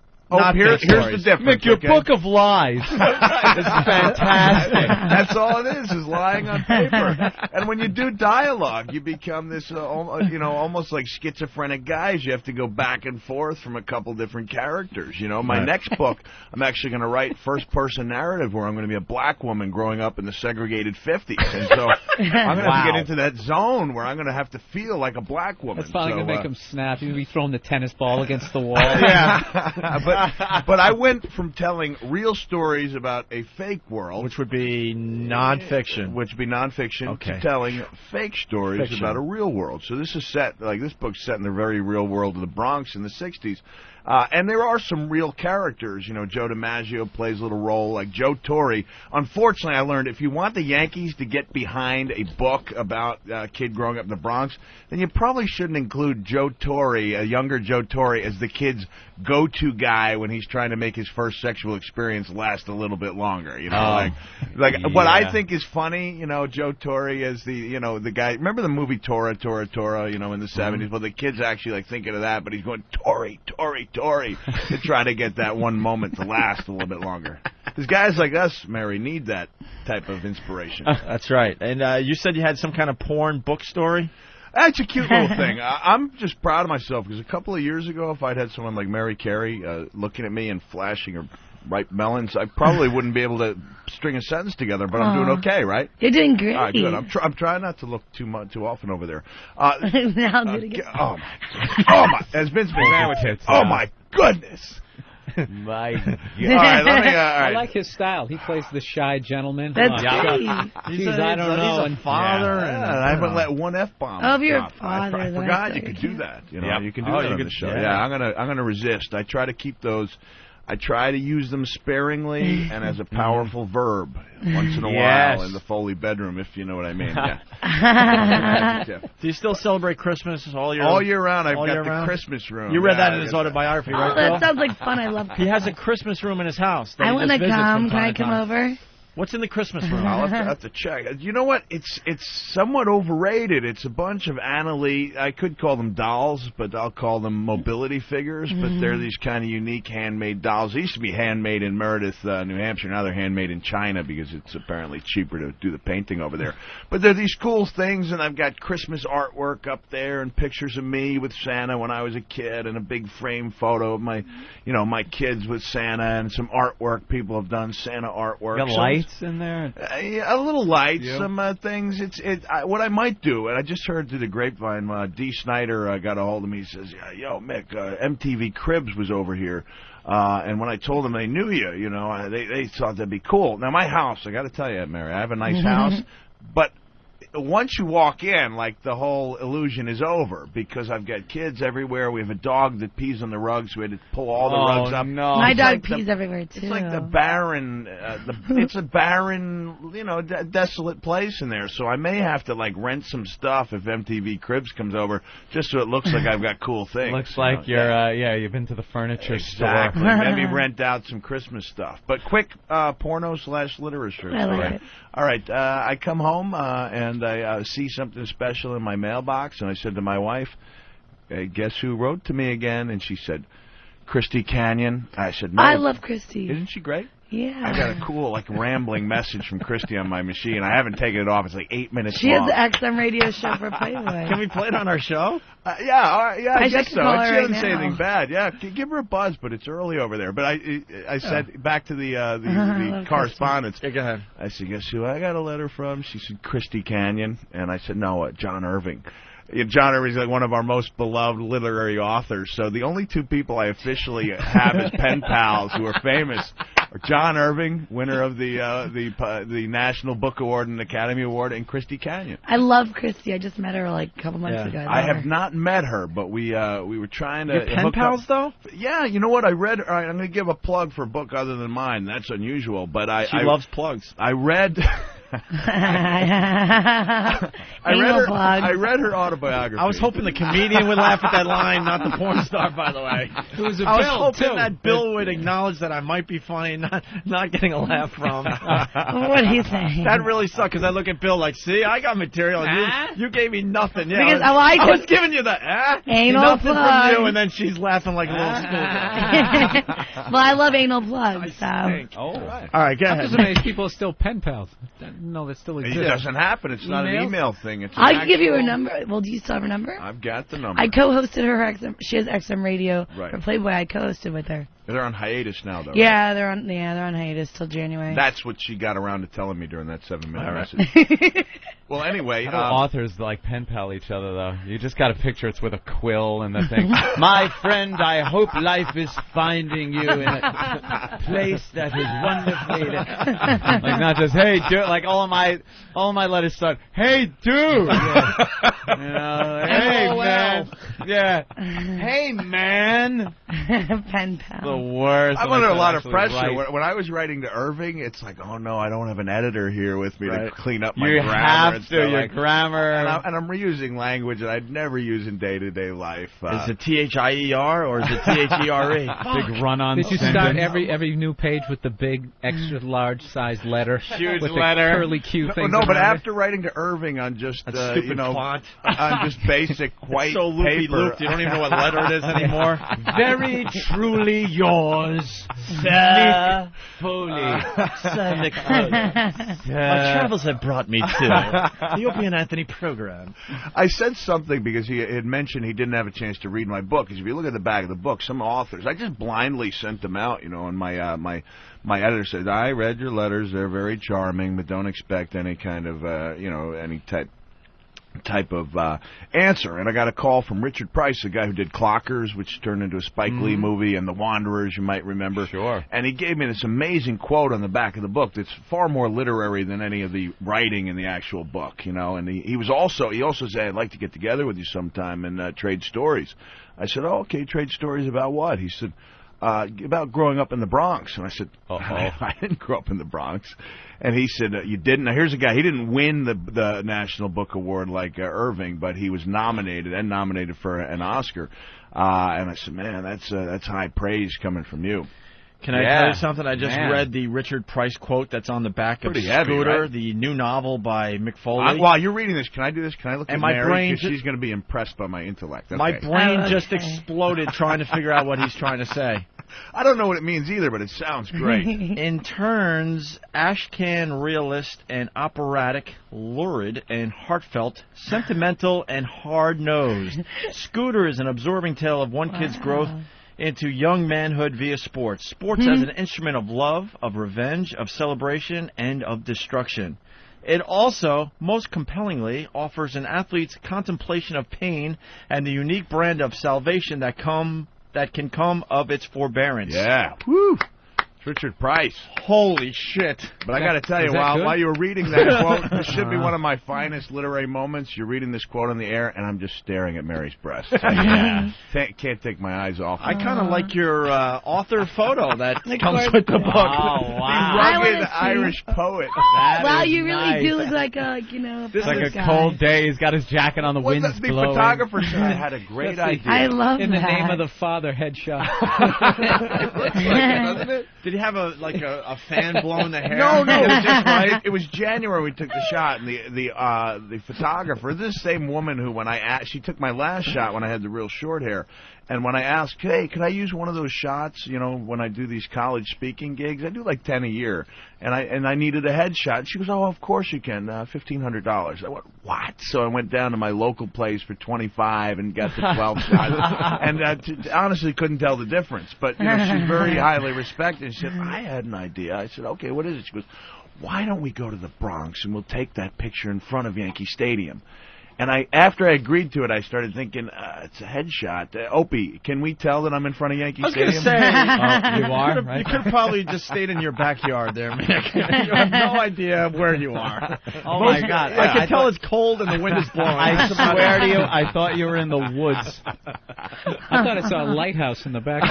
Here's the difference. Mick, your book of lies. It's fantastic. That's all it is lying on paper. And when you do dialogue, you become this, almost like schizophrenic guys. You have to go back and forth from a couple different characters. You know, my next book, I'm actually going to write first-person narrative where I'm going to be a black woman growing up in the segregated 50s. And so I'm going to have to get into that zone where I'm going to have to feel like a black woman. That's finally going to make him snap. He's going to be throwing the tennis ball against the wall. Yeah. But I went from telling real stories about a fake world, Which would be non-fiction. to telling fake stories about a real world. So this is this book's set in the very real world of the Bronx in the 60s. And there are some real characters. You know, Joe DiMaggio plays a little role, like Joe Torre. Unfortunately, I learned if you want the Yankees to get behind a book about a kid growing up in the Bronx, then you probably shouldn't include Joe Torre, a younger Joe Torre, as the kid's go-to guy when he's trying to make his first sexual experience last a little bit longer. You know, what I think is funny. You know, Joe Torre is the guy. Remember the movie Tora? You know, in the 70s. Well, the kid's actually thinking of that, but he's going Torre to try to get that one moment to last a little bit longer. Because guys like us, Mary, need that type of inspiration. That's right. And you said you had some kind of porn book story? That's a cute little thing. I'm just proud of myself because a couple of years ago, if I'd had someone like Mary Carey looking at me and flashing her ripe melons, I probably wouldn't be able to string a sentence together, but I'm doing okay, right? You're doing great. All right, good. I'm trying not to look too often over there. Now do it again. Oh my! As Vince McMahon would oh my goodness! My God. All right, let me. I like his style. He plays the shy gentleman. That's I don't know. He's a father, and I haven't let one F-bomb. Oh, you're a drop. father. I forgot you could do that. You know, you can do that on the show. Yeah, I'm gonna resist. I try to keep those. I try to use them sparingly and as a powerful verb once in a while in the Foley bedroom, if you know what I mean. Yeah. Do you still celebrate Christmas all year? All year round. I've got the Christmas room. You read that in his autobiography, right? Oh, that sounds like fun. I love that. He has a Christmas room in his house. I want to come. Can I come over? What's in the Christmas room? I'll have to check. You know what? It's somewhat overrated. It's a bunch of Annalee. I could call them dolls, but I'll call them mobility figures. But they're these kind of unique handmade dolls. They used to be handmade in Meredith, New Hampshire. Now they're handmade in China because it's apparently cheaper to do the painting over there. But they're these cool things, and I've got Christmas artwork up there and pictures of me with Santa when I was a kid, and a big frame photo of my kids with Santa, and some artwork people have done, Santa artwork. Got lights in there? A little lights, some things. What I might do, and I just heard through the grapevine, Dee Snider got a hold of me. He says, "Yo, Mick, MTV Cribs was over here." And when I told them they knew you, they thought that'd be cool. Now, my house, I got to tell you, Mary, I have a nice house, but once you walk in, like, the whole illusion is over because I've got kids everywhere. We have a dog that pees on the rugs. We had to pull all the rugs up. No. My dog pees everywhere too. It's like the barren, it's a barren, desolate place in there. So I may have to like rent some stuff if MTV Cribs comes over, just so it looks like I've got cool things. Looks like you've been to the furniture exactly. store. Maybe rent out some Christmas stuff. But quick porno/literature. I like it. All right, I come home and I see something special in my mailbox, and I said to my wife, "Hey, guess who wrote to me again?" And she said, "Christy Canyon." I said, "No." I love Christy. Isn't she great? Yeah. I got a cool, rambling message from Christy on my machine. I haven't taken it off. It's like 8 minutes She long. has the XM radio show for Playboy. Can we play it on our show? I guess so. She doesn't say now. anything bad. Yeah, give her a buzz, but it's early over there. But I said back to the correspondence. Yeah, go ahead. I said, "Guess who I got a letter from?" She said, "Christy Canyon," and I said, "No, John Irving." John Irving's like one of our most beloved literary authors. So the only two people I officially have as pen pals who are famous are John Irving, winner of the National Book Award and Academy Award, and Christy Canyon. I love Christy. I just met her like a couple months ago. I have not met her, but we were trying to. Your pen pals, though? Yeah, you know what? I read. All right, I'm going to give a plug for a book other than mine. That's unusual, but She loves plugs. I read. I read her autobiography. I was hoping the comedian would laugh at that line, not the porn star, by the way. It was I was hoping that Bill would acknowledge that I might be funny, not getting a laugh from. What are you saying? That really sucked, because I look at Bill like, see, I got material, and you gave me nothing. Yeah, Because I was giving you the anal nothing plug. from you, and then she's laughing like a little schoolgirl. Well, I love anal plugs, so. All right, go I'm ahead. just amazed people are still pen pals. No, that still exists. It doesn't happen. It's not an email thing. It's an I can give you her actual- number. Well, do you still have her number? I've got the number. I co-hosted her XM. She has XM radio Right. for Playboy. I co-hosted with her. They're on hiatus now, though. Yeah, they're on hiatus till January. That's what she got around to telling me during that 7-minute message. Well, anyway, How do authors like pen pal each other, though? You just got a picture. It's with a quill and the thing. My friend, I hope life is finding you in a place that is wonderfully. Like not just hey dude. Like all of my letters start hey dude. Yeah. Hey man. Yeah. Hey man. Pen pal. The worst. I'm under a lot of pressure. When I was writing to Irving, it's like, oh no, I don't have an editor here with me to clean up my grammar. Your grammar. And I'm reusing language that I'd never use in day-to-day life. Is it THIER or is it THERE? Big run-on. Did you start every new page with the big, extra large size letter? Huge with letter. The curly Q things. No, but around after writing to Irving on just stupid font. on just basic white so paper, you don't even know what letter it is anymore. Very truly yours, Sir Foley. Nick Foley. My travels have brought me to the Opie and Anthony program. I said something because he had mentioned he didn't have a chance to read my book. Because if you look at the back of the book, some authors, I just blindly sent them out, and my editor said, I read your letters, they're very charming, but don't expect any kind of, any type of answer. And I got a call from Richard Price, the guy who did Clockers, which turned into a Spike Lee movie, and The Wanderers, you might remember. Sure. And he gave me this amazing quote on the back of the book that's far more literary than any of the writing in the actual book, And he also said, I'd like to get together with you sometime and trade stories. I said, oh, okay, trade stories about what? He said, about growing up in the Bronx. And I said, I didn't grow up in the Bronx. And he said, you didn't? Now, here's a guy. He didn't win the National Book Award like Irving, but he was nominated for an Oscar. And I said, man, that's high praise coming from you. Can I tell you something? I just read the Richard Price quote that's on the back of Pretty Scooter, heavy, right? the new novel by Mick Foley. While you're reading this, can I do this? Can I look And at my Mary? brain 'Cause she's going to be impressed by my intellect. Okay. My brain just exploded trying to figure out what he's trying to say. I don't know what it means either, but it sounds great. In turns, ashcan realist and operatic, lurid and heartfelt, sentimental and hard-nosed. Scooter is an absorbing tale of one kid's growth into young manhood via sports. Sports as an instrument of love, of revenge, of celebration, and of destruction. It also, most compellingly, offers an athlete's contemplation of pain and the unique brand of salvation that can come of its forbearance. Yeah. Woo! It's Richard Price. Holy shit. But I got to tell you, while you were reading that quote, this should be one of my finest literary moments. You're reading this quote on the air, and I'm just staring at Mary's breasts. Can't take my eyes off it. I kind of like your author photo that comes with the book. Oh, wow. The rugged Irish poet. Wow, you really do look like a, It's like a cold day. He's got his jacket on, the wind's the blowing. photographer said I had a great idea. I love In that. the name of the Father, headshot. It looks like it, doesn't it? Did he have a fan blowing the hair? No, it was just right. It was January we took the shot, and the photographer, this same woman who, when I asked, she took my last shot when I had the real short hair, and when I asked, hey, could I use one of those shots? You know, when I do these college speaking gigs, I do like 10 a year, and I needed a headshot. She goes, oh, of course you can, $1,500. I went, what? So I went down to my local place for 25 and got the 12 shots, and honestly couldn't tell the difference. But you know, she's very highly respected. She said, I had an idea. I said, okay, what is it? She goes, why don't we go to the Bronx and we'll take that picture in front of Yankee Stadium? And after I agreed to it, I started thinking, it's a headshot. Opie, can we tell that I'm in front of Yankee Stadium? I was going to say, you are, right? You could have probably just stayed in your backyard there, Mick. You have no idea where you are. Oh, my God. I can tell it's cold and the wind is blowing. I swear to you, I thought you were in the woods. I thought I saw a lighthouse in the back.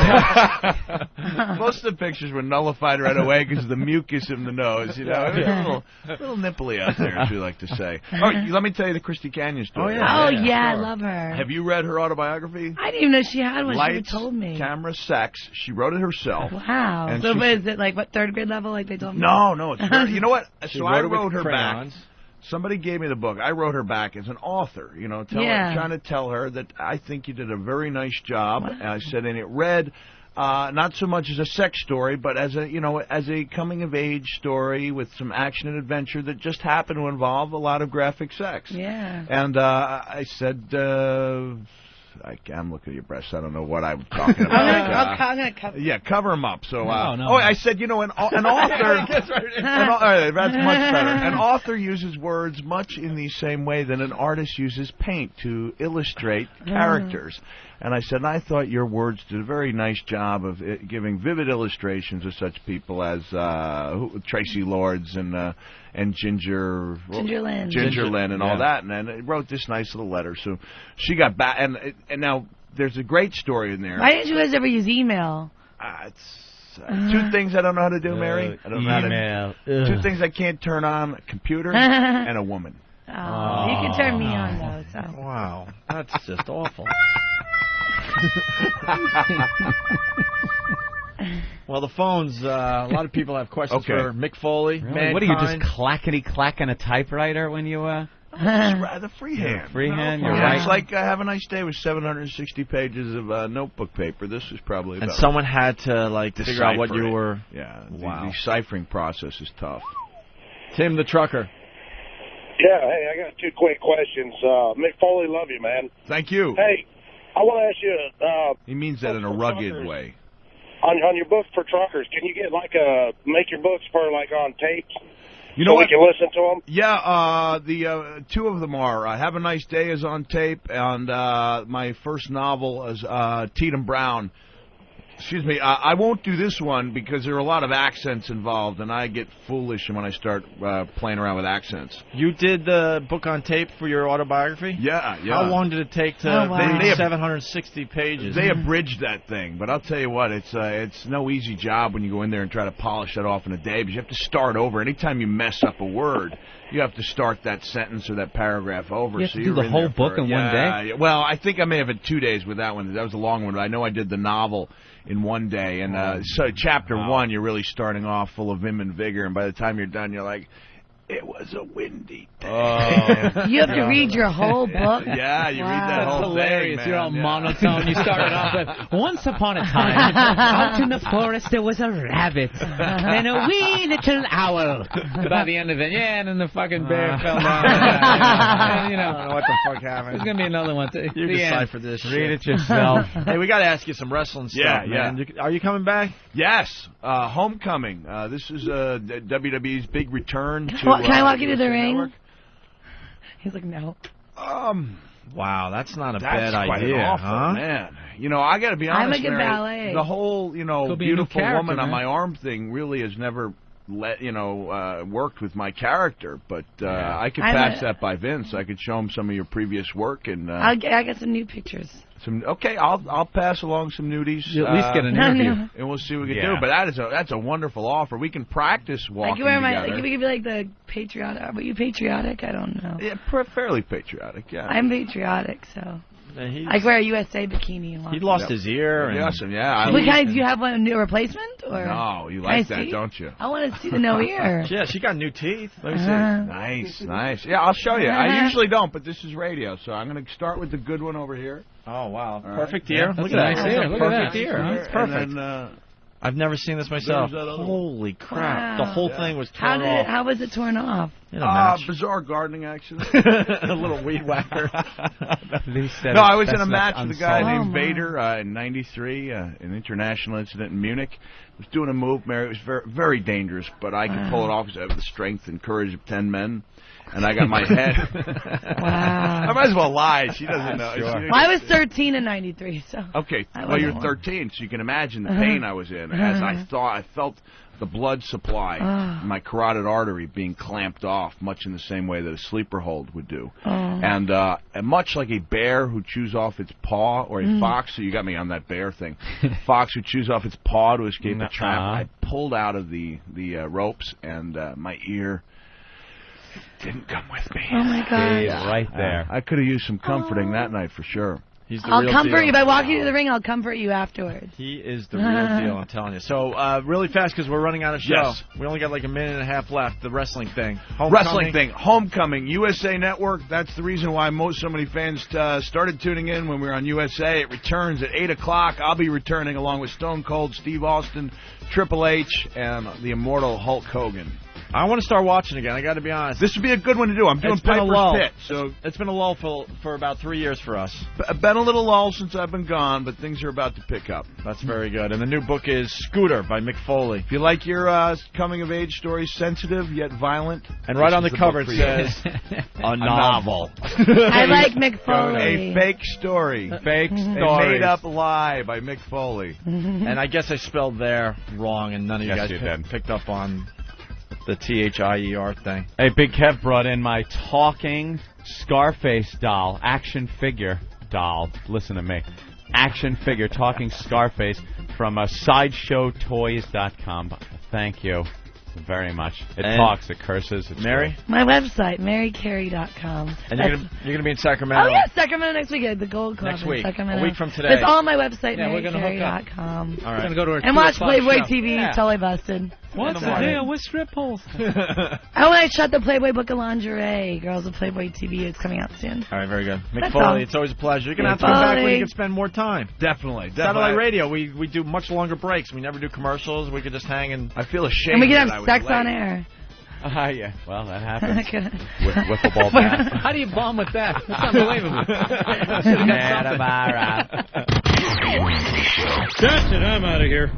Most of the pictures were nullified right away because of the mucus in the nose. You know, it was a little nipply out there, as we like to say. Oh, let me tell you the Christy Canyon story. Oh, yeah, I love her. Have you read her autobiography? I didn't even know she had one. Lights, she told me. Camera, Sex. She wrote it herself. Wow. And So is it like, what, third grade level like they told me? No, it's very, you know what? So I wrote wrote her crayons. back. Somebody gave me the book. I wrote her back as an author, you know, trying to tell her that I think you did a very nice job. Wow. And I said, and it read not so much as a sex story, but as a coming of age story with some action and adventure that just happened to involve a lot of graphic sex. Yeah. And I said, I'm looking at your breasts. I don't know what I'm talking about. I'm going to cover. Yeah, cover them up. So, No. I said, you know, an author. That's much better. An author uses words much in the same way that an artist uses paint to illustrate characters. And I said, I thought your words did a very nice job of giving vivid illustrations of such people as Tracy Lords and Ginger Lynn and all that. And I wrote this nice little letter. So she got back. And now there's a great story in there. Why didn't you guys ever use email? It's two things I don't know how to do, Mary. I don't know how to. Two things I can't turn on: a computer and a woman. Oh, you can turn me on though. So. Wow, that's just awful. Well, the phones, a lot of people have questions for Mick Foley. Really? What are you, just clackety-clacking a typewriter when you... The freehand. Freehand, you're Yeah, right. it's like Have a Nice Day with 760 pages of notebook paper. This is probably about... And someone had to, figure out what you were... Yeah, wow. The deciphering process is tough. Tim the trucker. Yeah, hey, I got two quick questions. Mick Foley, love you, man. Thank you. Hey, I want to ask you... he means that in a rugged way. On your book for truckers, can you get make your books for on tapes? You know so what? we can listen to them? Yeah, the two of them are Have a Nice Day is on tape, and my first novel is Tatum Brown. Excuse me, I won't do this one because there are a lot of accents involved, and I get foolish when I start playing around with accents. You did the book on tape for your autobiography? Yeah. How long did it take to read 760 pages? They abridged that thing, but I'll tell you what, it's no easy job when you go in there and try to polish that off in a day, because you have to start over. Anytime you mess up a word, you have to start that sentence or that paragraph over. You have to do the whole book in one day? Yeah. Well, I think I may have had 2 days with that one. That was a long one, but I know I did the novel in one day. And so chapter 1, you're really starting off full of vim and vigor, and by the time you're done, you're like, it was a windy day. You have to read your whole book? Yeah, you read that whole hilarious. thing, man. You're all monotone. You started off with, once upon a time, out in the forest there was a rabbit and a wee little owl. By the end of it, and then the fucking bear fell down. And, I don't know what the fuck happened. There's going to be another one. You decipher this shit. Read it yourself. Hey, we got to ask you some wrestling stuff, man. Are you coming back? Yes. Homecoming. This is WWE's big return to... Can I walk you to the ring? Network. He's like, no. Wow, that's not a That's bad quite idea, an offer, huh? man. I got to be honest, I'm a good Mary, ballet. the whole, Could be a new beautiful character, woman on man. my arm thing really has never worked with my character, but I could pass that by Vince. I could show him some of your previous work, and I got some new pictures. I'll pass along some nudies. You at least get an interview. And we'll see what we can do. But that's a wonderful offer. We can practice walking I can wear together. we could be like the patriotic. Are you patriotic? I don't know. Yeah, fairly patriotic. Yeah, I'm patriotic, so I could wear a USA bikini and walk. He lost his ear. Yes, and yeah. What kind? Do you have a new replacement? Or No, you Can like I that, see? don't you? I want to see the no ear. Yeah, she got new teeth. Let me see. Nice. Yeah, I'll show you. I usually don't, but this is radio, so I'm going to start with the good one over here. Oh, wow. All Perfect right. ear. Yeah, Look that's at a that. nice ear. Look at Perfect that. ear. Huh? That's perfect. And then, I've never seen this myself. There's that other one. Holy crap. Wow. The whole thing was torn off. How was it torn off? In a match. bizarre gardening accident. A little weed whacker. No, I was in a match with a guy unsolved. named Vader in '93, an international incident in Munich. I was doing a move, Mary. It was very, very dangerous, but I could pull it off because I have the strength and courage of 10 men. And I got my head. Wow. I might as well lie. She doesn't know. Sure. Well, I was 13 in '93, so. Okay, I well, you're wasn't 13, so you can imagine the pain I was in as I felt the blood supply in my carotid artery being clamped off, much in the same way that a sleeper hold would do. And much like a bear who chews off its paw, or a fox, so you got me on that bear thing, fox who chews off its paw to escape a trap, I pulled out of the ropes, and my ear didn't come with me. Oh my God. Right there. I could have used some comforting that night for sure. He's the I'll real comfort deal. you by walking you to the ring. I'll comfort you afterwards. He is the real deal, I'm telling you. So, really fast, because we're running out of show. Yes. We only got like a minute and a half left. The wrestling thing. Homecoming, USA Network. That's the reason why so many fans started tuning in when we were on USA. It returns at 8 o'clock. I'll be returning along with Stone Cold Steve Austin, Triple H, and the immortal Hulk Hogan. I want to start watching again. I got to be honest. This would be a good one to do. I'm doing It's been a Piper's lull. Pit. So It's been a lull for about 3 years for us. been a little lull since I've been gone, but things are about to pick up. That's very good. And the new book is Scooter by Mick Foley. If you like your coming-of-age stories, sensitive yet violent, And right this on the is cover it book for you. says, a novel. I like Mick Foley. A fake story. Fake A stories. made-up lie by Mick Foley. And I guess I spelled there wrong, and none of you Yes, guys you did. picked up on the THIER thing. Hey, Big Kev brought in my talking Scarface doll, action figure doll. Listen to me. Action figure, talking Scarface from SideshowToys.com. Thank you very much. It talks, it curses. It's Mary? great. My website, marycarey.com. And you're gonna be in Sacramento. Oh, yeah, Sacramento next week at the Gold Club Next in week. Sacramento. A week from today. It's all on my website, Yeah, we're gonna hook up. marycarey.com. All We're right. gonna go to our And watch 2 o'clock Playboy show. TV. Yeah. Totally busted. What's the morning. deal with strip holes? Oh, and I shot the Playboy Book of Lingerie. Girls of Playboy TV. It's coming out soon. All right, very good. Mick That's Foley, all. it's always a pleasure. You're going to have to Mick come back when Foley. you can spend more time. Definitely. Satellite radio, we do much longer breaks. We never do commercials. We could just hang and... I feel ashamed. And we can that I have was sex late. on air. Yeah, well, that happens. Okay. With wiffle ball bat. How do you bomb with that? That's unbelievable. That's That's it. I'm out of here.